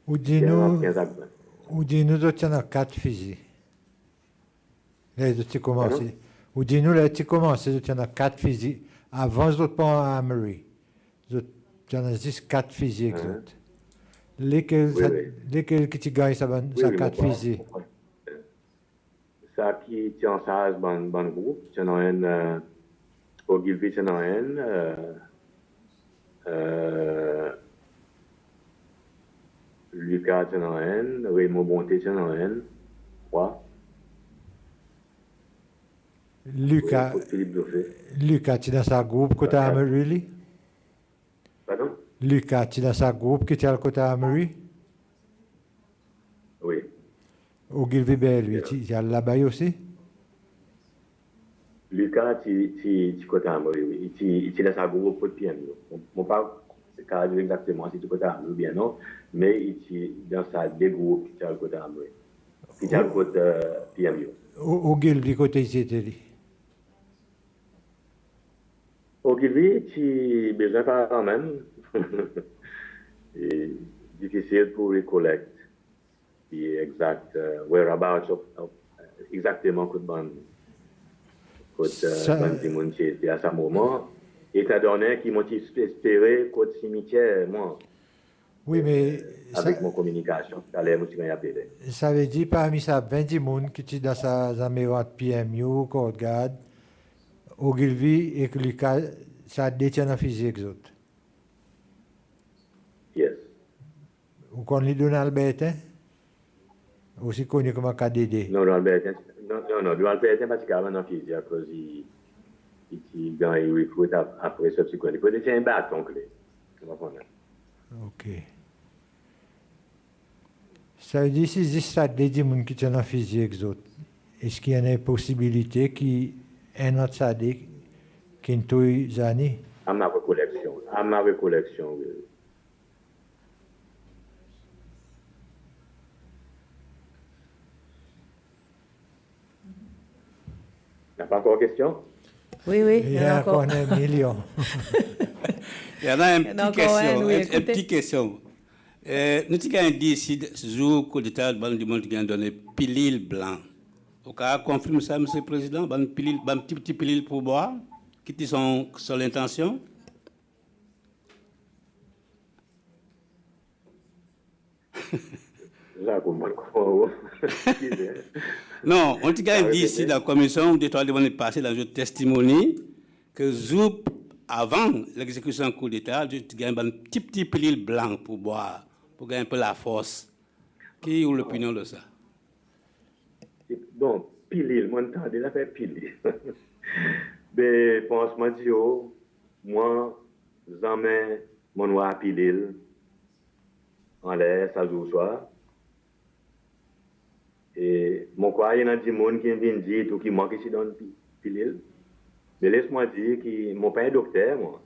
Ou Il y en a dis-nous, 15 à 20. ou dis-nous, tu en as 4 fusils. Là, tu commences. Pardon? Ou dis-nous, là, tu commences, tu en as 4 fusils. Avant, je pas à Amory. Tu en as juste 4 fusils, exact. Lesquels, Oui, oui. lesquels que tu gagnes, ça, Oui, ça oui, 4 mon fusils? frère. Ça qui tient en charge bon groupe, tu en as un, au Gilby, tu en as un, Lucas, tu en as un, Raymond Bonté, tu en as un, 3. Lucas, Philippe Dauphin. Lucas, tu es dans sa groupe côté Quatre. Amory, lui? Pardon? Lucas, tu es dans sa groupe qui est à côté Amory? Oui. Au Gilby Bay, lui, tu es là-bas aussi? Lucas, tu côté Amory, oui. Il est dans sa groupe pour PM. Mon pas dire exactement si tu côté Amory ou bien non, mais il est dans sa des groupes qui est à côté Amory. Qui est à côté PMU. Au Gilby, côté ici, lui? Au Gilby, tu as besoin quand même. Et difficile pour recollecter the exact whereabouts of exactement quoi de ban qui était à ce moment. Étant donné qu'ils m'ont espéré qu'au cimetière, moi, Oui, mais avec mon communication, j'allais me suis appelé. ça veut dire parmi ça 20 personnes qui sont dans sa mémoire PMU, Côte-Garde, au Gilby et que Lucas, ça détient un physique. Yes. Ou qu'on lui donne Albertin, aussi connu comme un KDD. Non, Albert, non, Albert, parce qu'il y a un physique à cause il recrute après subséquent. Il faut laisser un bâton clé. Ok. Ça veut dire si ça détient qui sont en physique. Est-ce qu'il y a une possibilité qu'un autre sadique qui est tous années? À ma recollection, oui. Il n'y a pas encore de question? Oui, oui, Il y a encore un million. Il y en a Il y en a encore un, oui, une écoutez. petite question. Nous avons dit ici, ce jour que l'État du monde qui a donné pilule blanc. Au cas confirme ça, Monsieur le Président, un petit pilule pour boire, qui est son intention. Là, comment? Non, on t'a dit ici dans la commission, de toi de passer dans le testimony, que jour avant l'exécution en coup d'État, tu gagnes un petit pilule blanc pour boire, pour gagner un peu la force. Qui est l'opinion de ça? Bon, pilule, moi, je déjà fait pilule. Mais, pense-moi, moi, j'en mets mon noir pilule en l'air, ça joue soir. Et mon quoi, il y a des gens qui viennent dire tout qui manque ici dans le pilule. Mais laisse-moi dire que mon père est docteur, moi.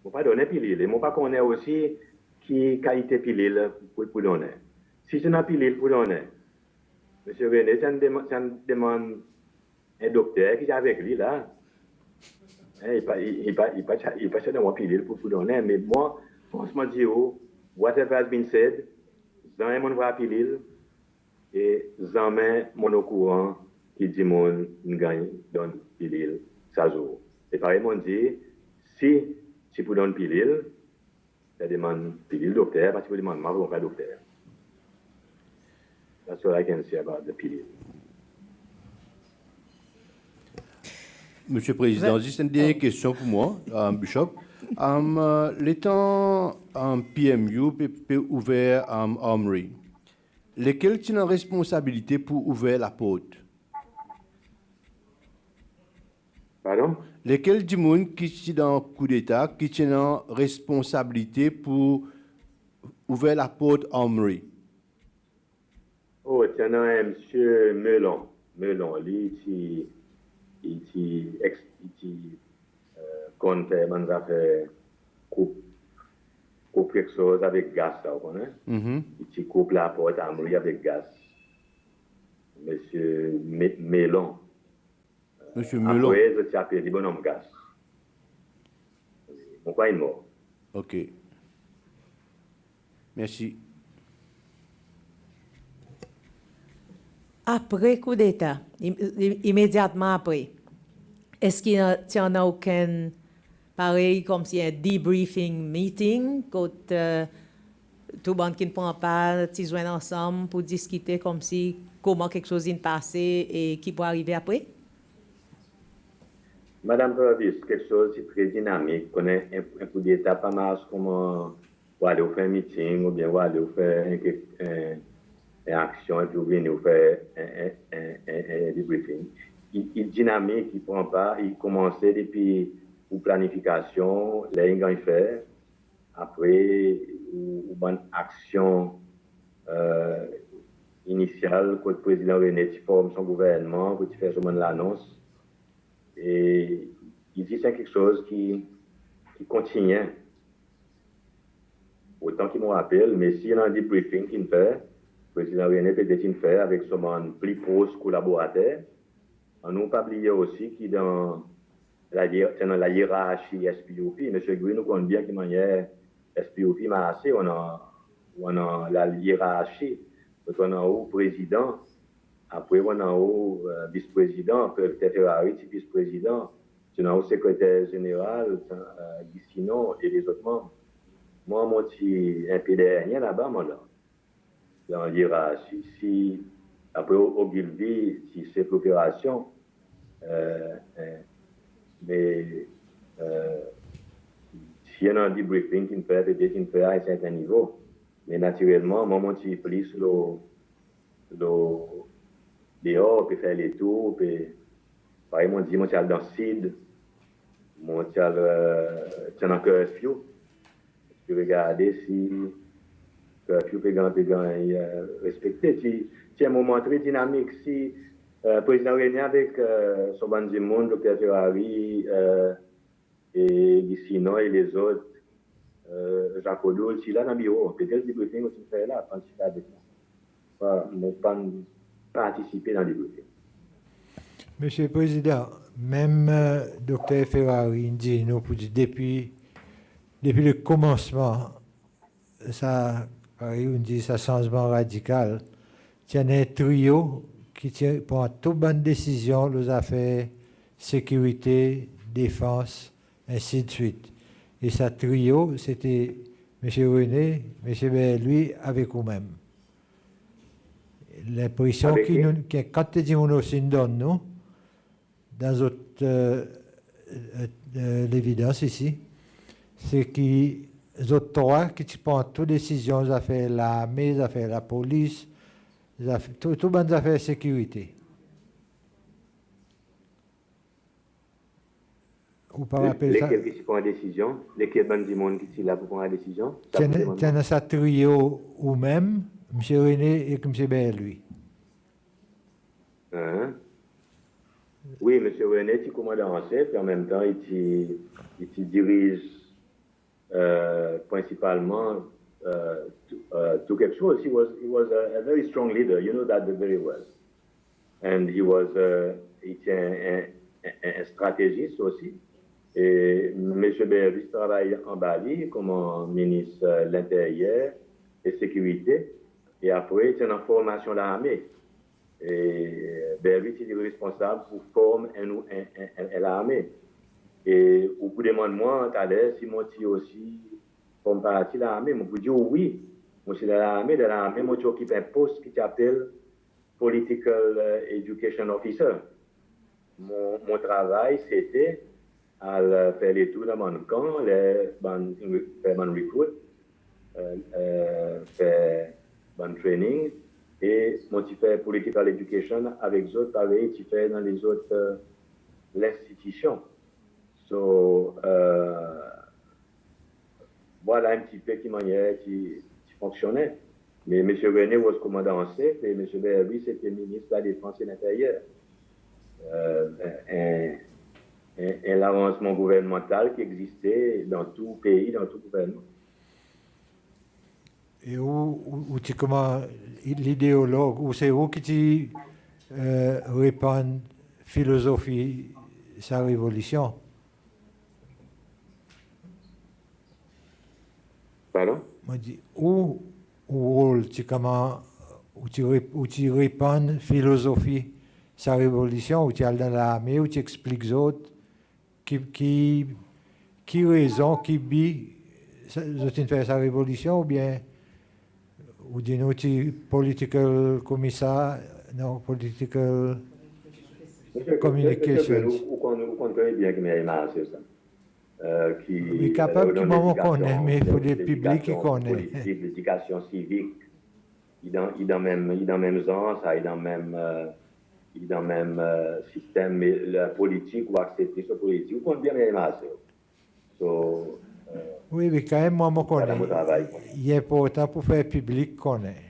Mon père donne pilule. Et mon père connaît aussi qui qualité pilule pour donner. Si c'est une pilule pour donner, monsieur René, ça demande un docteur qui est avec lui là. Il pas chercher dans pilule pour donner. Mais moi, franchement, dire, whatever has been said, j'en ai mon pilule. Et jamais mon au courant qui dit mon gagne dans pilule ça joue. Et pareil mon dit si tu peux donner pilule, ça demande pilule docteur parce que tu demandes moi pas docteur. That's what I can say about the pilule. Monsieur le Président, juste une dernière question pour moi, Bishop. L'étant PMU peut ouvert Armory, lesquels ont une responsabilité pour ouvrir la porte? Pardon? Lesquels du monde qui sont dans le coup d'État, qui ont une responsabilité pour ouvrir la porte Armory? tiens un monsieur Melon. Melon, lui, il compte faire affaires coupe quelque chose avec gaz, ça, vous connaissez? Il coupe la porte à mourir avec gaz. Monsieur Melon. Monsieur Melon. Après, je t'ai appelé bonhomme gaz. Pourquoi il est mort? OK. Merci. Après coup d'État, immédiatement après, est-ce qu'il n'y en a aucun, pareil, comme si un debriefing meeting, quand tout le monde qui ne prend pas, ils se ensemble pour discuter comme si comment quelque chose est passé et qui peut arriver après? Madame Purvis, quelque chose de très dynamique. On a un coup d'État, pas mal comment pour aller faire un meeting ou bien aller faire une action et puis venir faire un debriefing. Il est dynamique, il ne prend pas, il commence depuis la planification, les gens faire, après, une action initiale, quand le président René forme son gouvernement, pour faire l'annonce. Et il dit c'est quelque chose qui continue. Autant qu'il me rappelle, mais s'il y a un debriefing qu'il fait, le président René peut-être fait avec son plus proche collaborateur. On n'a pas oublié aussi qu'il dans la hiérarchie SPOP. M. Green nous connaît bien qu'il y a SPOP, mais assez, on a la hiérarchie. Donc on a le président. Après, on a le vice-président, peut-être Ferrari, vice-président. On a le secrétaire général, sinon, et les autres membres. Moi, mon petit un peu derrière là-bas, moi, là. Dans l'hiérarchie. Si, après, au Gilby, si c'est l'opération, mais s'il y a un debriefing qui me fait, peut-être qu'il me fait à un certain niveau. Mais naturellement, moi, mon petit plus, dehors, puis faire les tours, puis pareil, moi, dit, moi, tu as dans le CID, moi, tu as un curfew. Tu peux regarder si curfew peut respecter. C'est un moment très dynamique. Si le président René avec son bande du monde, le Dr. Ferrari, et sinon, et les autres, Jacques Odoul, si là, dans le bureau, peut-être le briefing aussi fait là, quand il est avec moi. Pas participer dans les briefings. Monsieur le Président, même Dr. Ferrari dit nous depuis le commencement, ça, pareil, on dit ça changement radical. Il y a un trio qui prend toute bonne décision, les affaires sécurité, défense, ainsi de suite. Et ça trio, c'était M. René, M. lui avec vous-même. L'impression que quand tu dis on aussi donne, nous, dans l'évidence ici, c'est que les autres trois qui prennent toutes les décisions, les affaires l'armée, les affaires la police, toutes les affaires de sécurité. Lesquels qui prennent la décision, lesquels bandits du monde qui sont là pour prendre la décision. Tiens, ça trio ou même, M. René et M. lui. Oui, M. René, il commande en chef, et en même temps, il dirige principalement tout quelque chose. He was a very strong leader, you know that very well. And he was un stratégiste aussi. Et M. Bervis travaille en Bali comme ministre de l'Intérieur et Sécurité. Et après, il est en formation de l'armée. Et Bervis est responsable pour former l'armée. Et au bout de moi, tout à l'heure, si moi aussi comme partie de l'armée, je peux dire oui. Moi, c'est de l'armée, moi, j'occupe un poste qui s'appelle Political Education Officer. Mon travail, c'était à faire les tours dans mon camp, faire mon recruit, faire mon training, et moi, tu fais political education avec les autres, pareil, tu fais dans les autres institutions. So, voilà un petit peu qui fonctionnait. Mais M. René was commandant en chef et M. Berby, c'était ministre de la Défense et de l'Intérieur. Un arrangement gouvernemental qui existait dans tout pays, dans tout gouvernement. Et où tu comment l'idéologue, où c'est où qui tu répand philosophie sa révolution? Pardon? Moi dis où rôle tu comment où tu répands philosophie sa révolution, où tu es dans l'armée, où tu expliques aux autres qui raison, qui bi tu fais sa révolution, ou bien ou dis-nous tu political commissaire, non political communications. Vous connaissez bien que mes c'est ça. Oui, capable que maman connaît, mais il faut des publics qui connaissent. L'éducation civique, il dans même genre, ça, il dans même système, mais la politique ou accepter ce politique, vous connaissez bien mes so, oui, mais quand même, maman connaît. Il est important pour faire public connaît.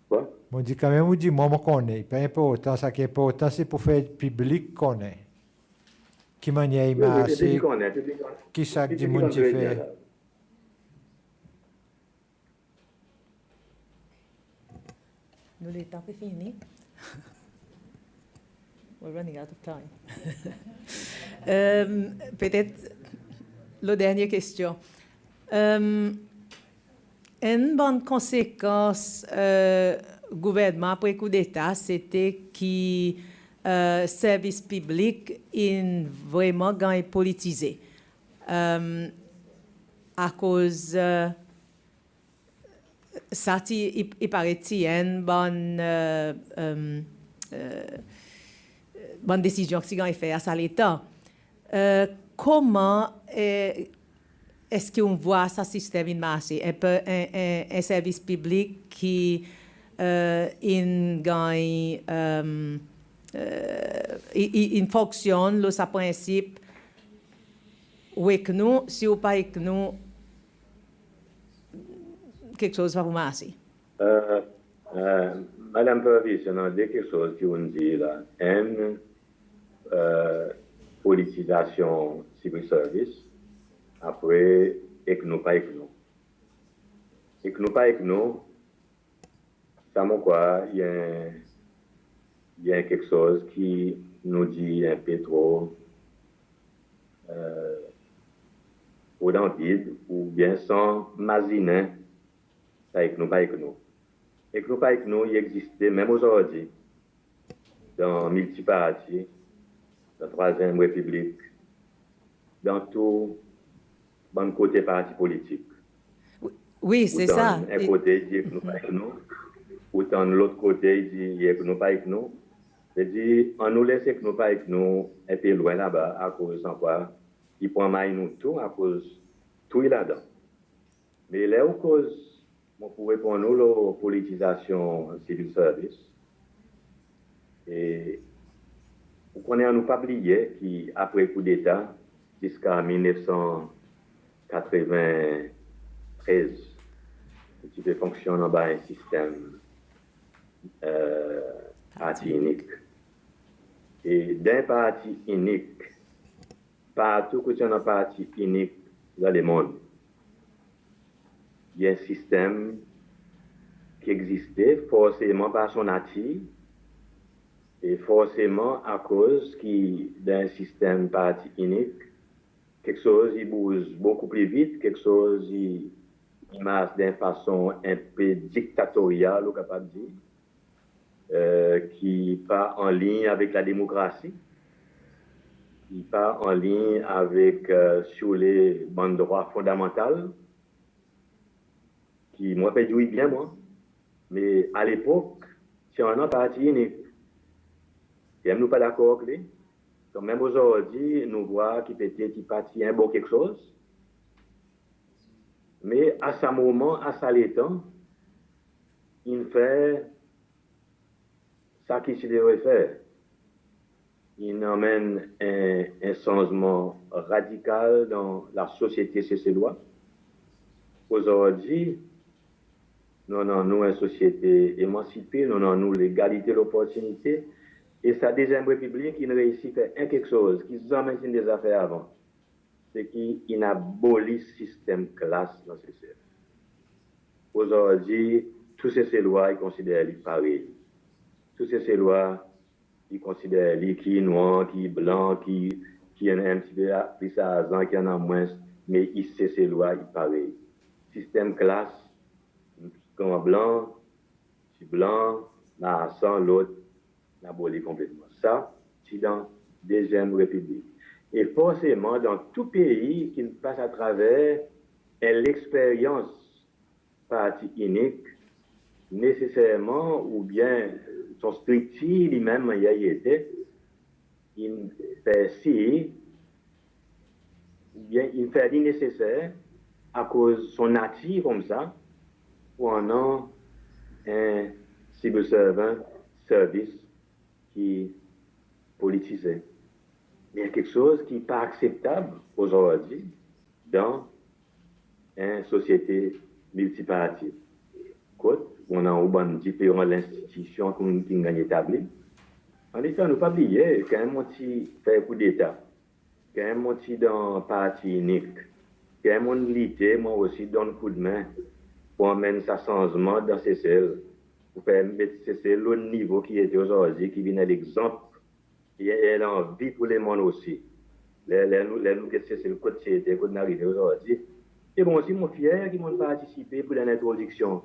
Quoi? Moi, dis quand même, on dit maman connaît. Pas important, ça qui est important, c'est pour faire public connaît. Qui manière imagée, qui chaque du monde tu fais. Nous, le temps est fini. We're running out of time. Peut-être la dernière question. Une bonne conséquence gouvernement après coup d'État, c'était que service public est vraiment gagné politisé. À cause ça, il paraît-il une bonne décision que vous fait à ça l'État. Comment est-ce qu'on voit ce système marcher? Un service public qui gagne, il fonctionne, le principe, avec nous, si ou pas avec nous, quelque chose va vous marcher. Madame Purvis, il y a quelque chose qui vous dit là. Une politisation civil service, après, et que nous pas avec nous. Et que nous pas avec nous, ça me quoi, il y a quelque chose qui nous dit un peu trop ou dans vide, ou bien sans maziner, ça avec nous pas avec nous. Et que nous pas avec nous, il existait même aujourd'hui, dans multipartis, dans la Troisième République, dans tout bon côté parti politique. Oui, c'est ça. Un côté, il dit que nous pas avec nous, autant de l'autre côté, il dit que nous pas avec nous. C'est-à-dire, on nous laisse que nous pas avec nous un peu loin là-bas, à cause de quoi, il prend mal nous tout, à cause tout est là-dedans. Mais là, à cause, pour répondre à la politisation civil service, et vous connaissez, nous pas oublier qu'après le coup d'État, jusqu'à 1993, il peut fonctionner dans un système parti unique. Et d'un parti unique, partout que tu as un parti unique dans le monde, il y a un système qui existait forcément par son nature et forcément à cause d'un système parti unique, quelque chose il bouge beaucoup plus vite, quelque chose il marche d'une façon un peu dictatoriale, on capable de dire, qui pas en ligne avec la démocratie, qui pas en ligne avec sur les bons droits fondamentaux, qui moi fait jouer bien moi, mais à l'époque, si on a un parti unique, et nous pas d'accord avec lui, donc même aujourd'hui, nous voyons qu'il peut-être qu'il parti un bon quelque chose, mais à ce moment, à ce temps, il fait ça qu'il devrait faire. Il emmène un changement radical dans la société cécéloise. Aujourd'hui, nous avons une société émancipée, nous avons l'égalité de l'opportunité. Et sa deuxième république, il réussit à faire quelque chose, qui se emmène des affaires avant. C'est qu'il abolit le système classe dans ce système. Aujourd'hui, tous ces lois, ils considèrent les pareils. Tous ces lois, ils considèrent les qui noir, qui blanc, qui en a un petit peu plus argent, qui en a moins, mais ils ces lois, ils pareils. Système classe, quand blanc, si blanc, là, sans l'autre, l'aboli complètement. Ça, c'est dans la Deuxième République. Et forcément, dans tout pays qui passe à travers l'expérience parti unique, nécessairement, ou bien son structure lui-même, il y a été, il fait si, ou bien il fait l'innécessaire à cause de son nature comme ça, pour un civil servant service qui politisé. Il y a quelque chose qui n'est pas acceptable aujourd'hui dans une société multipartite. On a différentes institutions qui ont établies. En effet, on ne peut pas oublier quand même fait un coup d'État, quand même dans un parti unique, quand même on lutté, moi aussi, donne un coup de main pour amener ça changement dans ces cells, pour faire mettre c'est le niveau qui est aujourd'hui, qui vient à l'exemple. Et elle a envie pour les monde aussi. C'est le côté qui est arrivé aujourd'hui. Et bon, aussi, mon fier qui m'ont participé pour l'introduction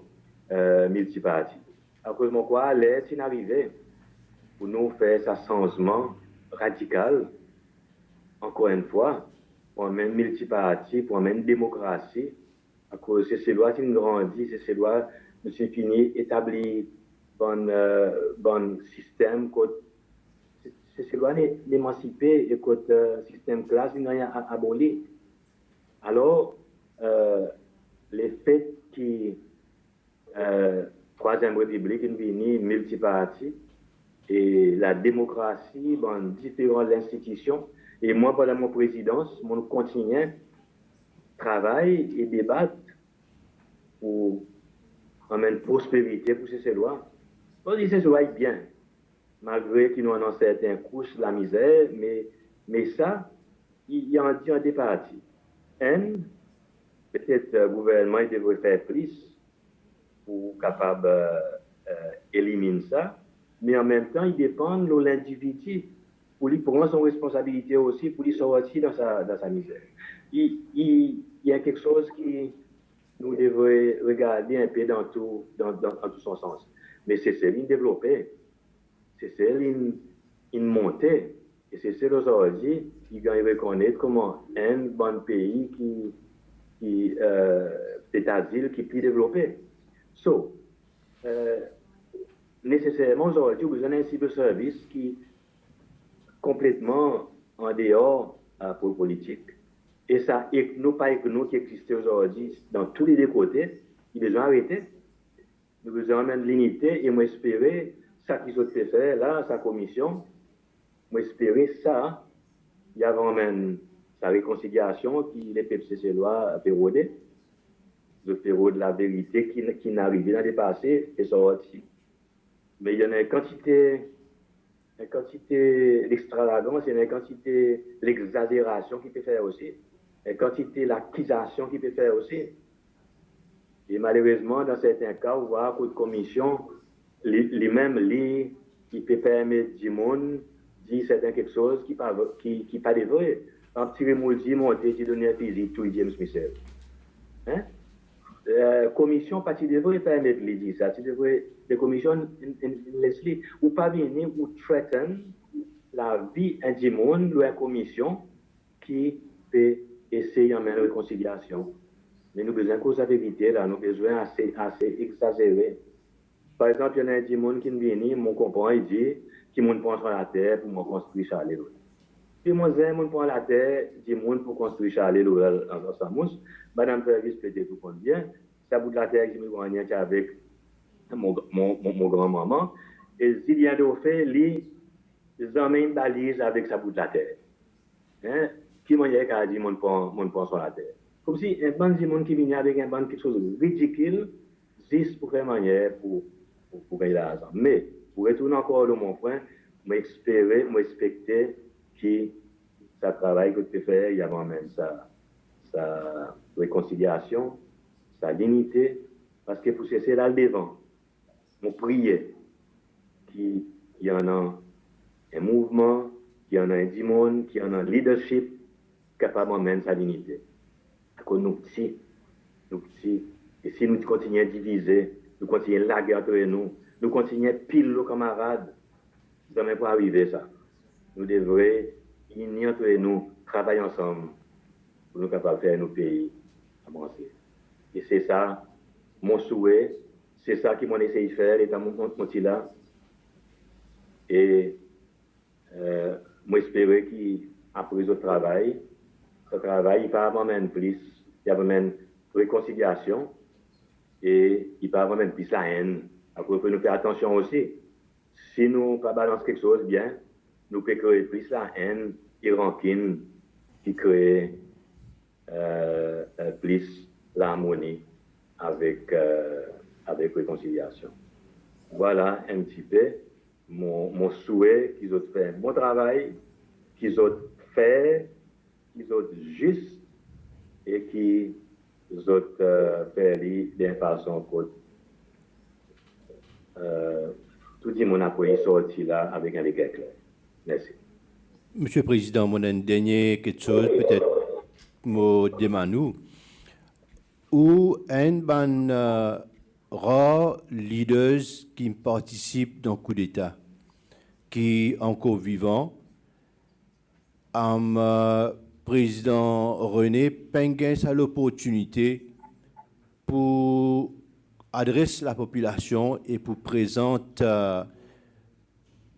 multipartite. À cause de mon quoi, l'aide est arrivé pour nous faire ce changement radical, encore une fois, pour amener multipartite, pour amener démocratie. À cause de ces lois qui nous grandissent, c'est ces lois qui sont finies, établir bon système, c'est loin d'émanciper et que système classe, il n'y a rien à abolir. Alors, les faits qui Troisième République, une vini multipartite et la démocratie dans différentes institutions. Et moi, pendant mon présidence, mon continue travail et débattre pour amener prospérité pour ces lois. On dit ces lois bien. Malgré qu'il nous en a certains couches la misère, mais ça, il y a un des parties. Peut-être le gouvernement il devrait faire plus pour capable éliminer ça, mais en même temps, il dépend de l'individu pour lui prendre son responsabilité aussi, pour lui sortir dans sa misère. Il y a quelque chose qui nous devrait regarder un peu dans tout son sens. Mais c'est celle développée. C'est celle une montée. Et c'est celle aujourd'hui qui gagne reconnaître comment un bon pays qui c'est-à-dire qui est plus développé. So, nécessairement aujourd'hui, vous avez un civil service qui est complètement en dehors pour la politique. Et ça, pas que nous qui existons aujourd'hui dans tous les deux côtés, ils ont arrêté. Nous devons même limiter et moi espérer ça qu'ils ont fait faire là, sa commission, moi espérer ça, il y a vraiment sa réconciliation qui les PCC lois pérodé, le pérode de la vérité qui n'arrive dans le passé et sorti. Mais il y en a une quantité l'extravagance, il y a une quantité l'exagération qui peut faire aussi, une quantité l'accusation qui peut faire aussi. Et malheureusement, dans certains cas, on voit que la commission, les mêmes lits qui peut permettre du monde dire quelque chose qui pas de vrai. Un petit remous dit monter, qui donne un physique, tout James Michel. Hein? Commission, pas tu devrais permettre de dire ça. Tu devrais, la commission, laisse-les, ou pas venir, ou threaten la vie du monde, la commission qui peut essayer de mener une réconciliation. Mais nous avons besoin de cause de vérité, là, nous avons besoin assez exagéré. Par exemple, il y a un monde qui vient, mon compagnon, il dit, qui monde prend sur la terre pour me construire Charlie. Puis moi, je prend la terre, du monde pour construire Charlie en Samous. Madame Pervis peut-être tout compte bien. Ça bout de la terre, je me vois avec mon grand-maman. Et s'il y a de fait, ils emmènent une balise avec sa bout de la terre. Hein? Qui m'a dit qu'il a dit, mon prend sur la terre. Comme si un bande de monde qui vient avec un bande quelque chose de ridicule, juste pour faire manière pour gagner l'argent. Mais, pour retourner encore à mon point, moi expecter que ça travail que tu fais, il y a même sa réconciliation, sa dignité, parce que pour cesser là devant, on priait qu'il y en a un mouvement, qu'il y en a un monde, qu'il y en a un leadership capable de mener sa dignité. Parce que nous petits, et si nous continuons à diviser, nous continuons à laguer entre nous continuons à pile nos camarades, ça ne va pas arriver ça. Nous devrions unir entre nous, travailler ensemble pour nous capables de faire nos pays avancer. Et c'est ça, mon souhait, c'est ça qui m'ont essayé de faire, et dans mon là. Et moi, j'espère qu'après ce travail, il va avoir plus, il va avoir réconciliation, et il va avoir plus la haine. Après, on peut nous faire attention aussi. Si nous ne balançons pas quelque chose bien, nous pouvons créer plus la haine et rancune qui crée plus l'harmonie avec réconciliation. Voilà un petit peu mon souhait qu'ils ont fait un bon travail, qu'ils ont fait, qu'ils ont juste et qu'ils ont fait d'une façon que tout le monde a pu sortir là avec un éclair clair. Merci. Monsieur le Président, mon dernier quelque chose, peut-être, me demande ou un rare leaders qui participent dans le coup d'État, qui encore vivant, président René Penguin a l'opportunité pour adresser la population et pour présenter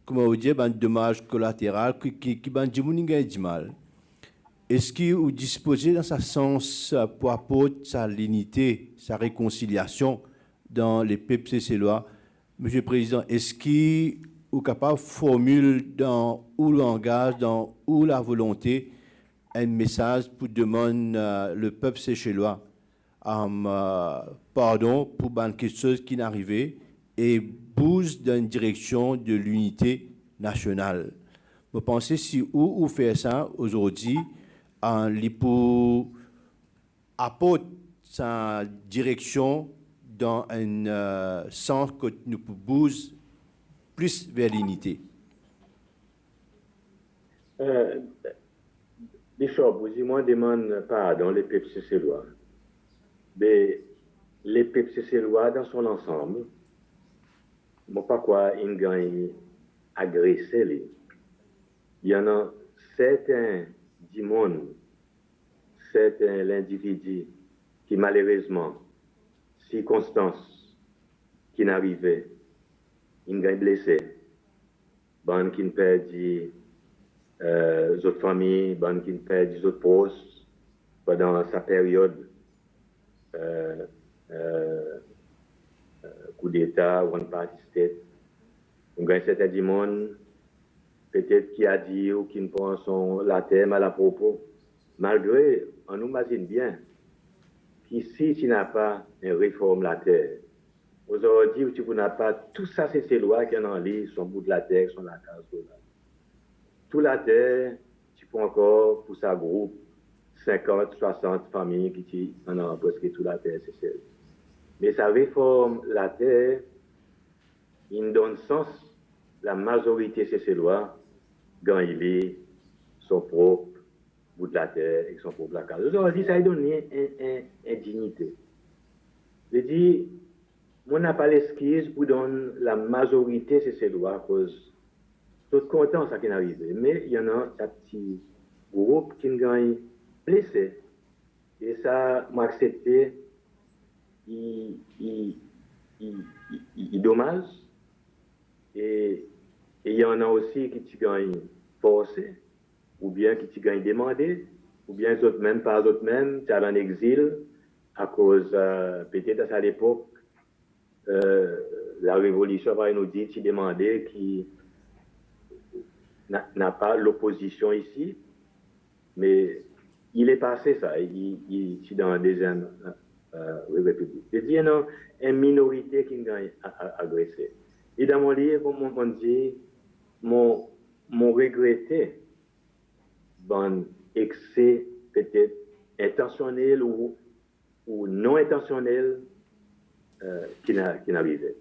comment vous dire, un dommage collatéral qui du mal. Est-ce que vous disposez dans ce sens pour apporter sa dignité, sa réconciliation dans les peuples cécélois? Monsieur le Président, est-ce que vous êtes capable de formuler dans ou le langage, dans ou la volonté, un message pour demander le peuple cécélois pardon pour quelque chose qui n'est arrivé et bouge dans une direction de l'unité nationale? Vous pensez si vous faites ça aujourd'hui, pour apporter sa direction dans un sens que nous bouge plus vers l'unité? Bishop, vous moi demande pardon les peuples cécélois. Mais les peuples cécélois dans son ensemble, bon, pas quoi ils gagnent agressé. Il y en a certains du monde, certains l'individu qui malheureusement, circonstances qui n'arrivaient, ils gagnent blessés. Ban qui perdent les autres familles, ban qui perdent les autres postes pendant sa période. Coup d'État, one party state. On gagne certains du monde, peut-être qui a dit ou qui ne pense la terre mal à propos. Malgré, on nous imagine bien qu'ici, tu n'as pas une réforme la terre. Aujourd'hui, tu n'as pas tout ça, c'est ces lois qui sont en ligne, son bout de la terre, son la case. Tout la terre, tu peux encore, pour sa groupe, 50, 60 familles qui en ont presque toute la terre, c'est celle. Mais ça réforme la terre, il donne sens, la majorité, c'est ces lois, quand il est son propre bout de la terre et son propre la case. Aujourd'hui, ça lui donne une dignité. Je dis, on n'a pas l'esquisse pour donner la majorité, c'est ces lois, à cause tout content, ça qui est arrivé. Mais il y en a un petit groupe qui gagne blessé. Et ça, m'a accepté, il dommage. Et il y en a aussi qui gagnent forcé, ou bien qui gagnent demandé, ou bien les autres même, pas les autres même, tu es en exil, à cause, peut-être à l'époque, la révolution va nous dire, tu demandais qui n'a pas l'opposition ici, mais il est passé ça, il est dans la deuxième République. Il y a une minorité qui a agressé. Et dans mon livre, on dit, mon regretté, bon excès peut-être intentionnel ou non intentionnel qui n'arrivait.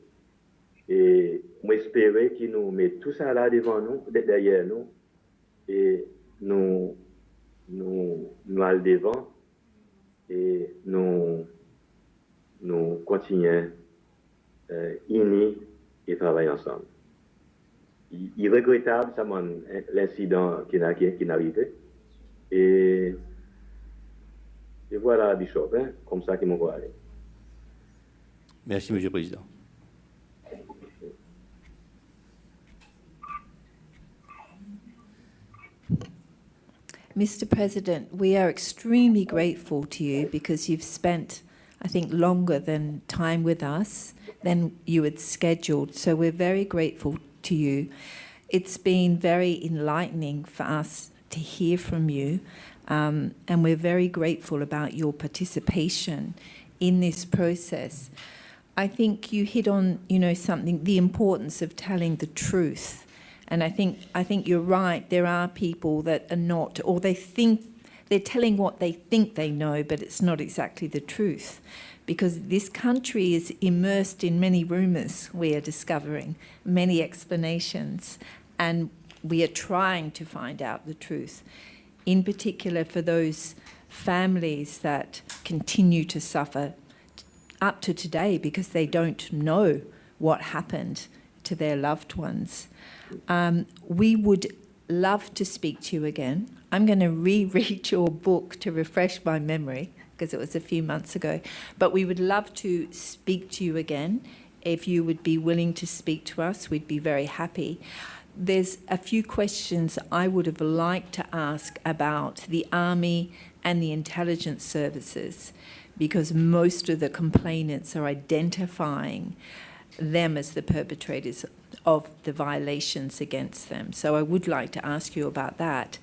Et moi, j'espérais qu'il nous met tout ça là devant nous, derrière nous, et nous allons devant et nous continuons unis et travailler ensemble. Il est regrettable, ça, l'incident qui est arrivé. Et voilà, Bishop, hein, comme ça qu'il m'envoie aller. Merci, Monsieur le Président. Mr. President, we are extremely grateful to you because you've spent, I think, longer than time with us than you had scheduled. So we're very grateful to you. It's been very enlightening for us to hear from you, and we're very grateful about your participation in this process. I think you hit on, something, the importance of telling the truth. And I think you're right. There are people that are not, or they think they're telling what they think they know, but it's not exactly the truth. Because this country is immersed in many rumours, we are discovering, many explanations, and we are trying to find out the truth. In particular for those families that continue to suffer up to today because they don't know what happened to their loved ones. We would love to speak to you again. I'm going to reread your book to refresh my memory because it was a few months ago. But we would love to speak to you again. If you would be willing to speak to us, we'd be very happy. There's a few questions I would have liked to ask about the Army and the intelligence services because most of the complainants are identifying them as the perpetrators of the violations against them. So I would like to ask you about that.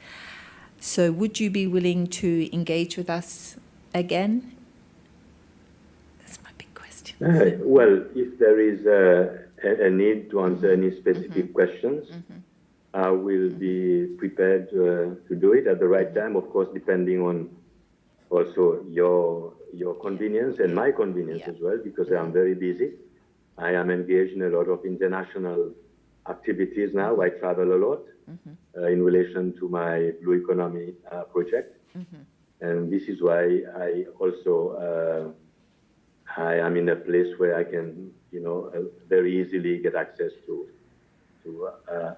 So would you be willing to engage with us again? That's my big question. Well, if there is a need to answer any specific questions, I will be prepared to do it at the right time, of course, depending on also your convenience and my convenience as well, because I am very busy. I am engaged in a lot of international activities now. I travel a lot in relation to my Blue Economy project. And this is why I also, I am in a place where I can, very easily get access to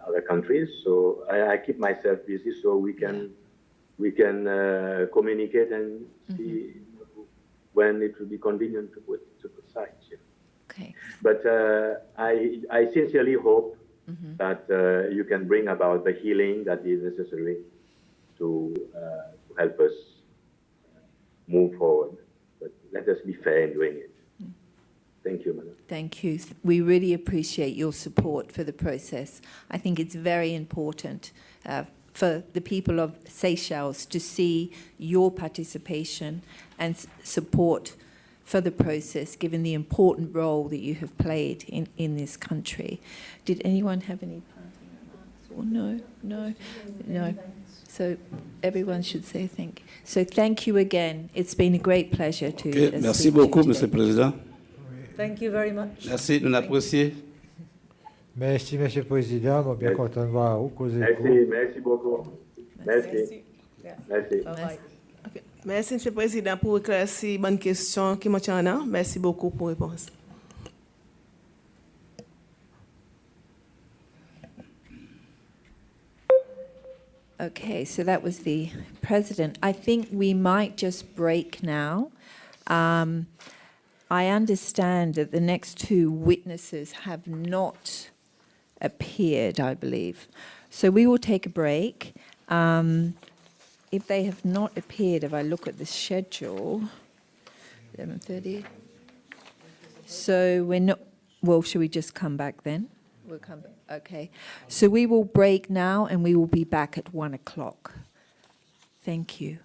other countries. So I keep myself busy so we can communicate and see when it will be convenient to put sites. Okay. But I sincerely hope that you can bring about the healing that is necessary to help us move forward. But let us be fair in doing it. Thank you, Madam. Thank you. We really appreciate your support for the process. I think it's very important for the people of Seychelles to see your participation and support for the process, given the important role that you have played in this country. Did anyone have any parting remarks? Or no. So everyone should say thank you. So thank you again. It's been a great pleasure to Okay, speak merci to you beaucoup, today. Monsieur le Président. Thank you very much. Merci, nous l'apprécions. Merci, Monsieur le Président. Je suis bien content de voir vous causer. Merci beaucoup. Merci. Merci. Bye-bye. Ok. Merci, M. le Président, pour éclaircir bonne question qui m'en a. Merci beaucoup pour la réponse. Okay, so that was the president. I think we might just break now. I understand that the next two witnesses have not appeared, I believe. So we will take a break. If they have not appeared, if I look at the schedule, 11:30. So we're not, well, should we just come back then? We'll come back. Okay. So we will break now and we will be back at 1 o'clock. Thank you.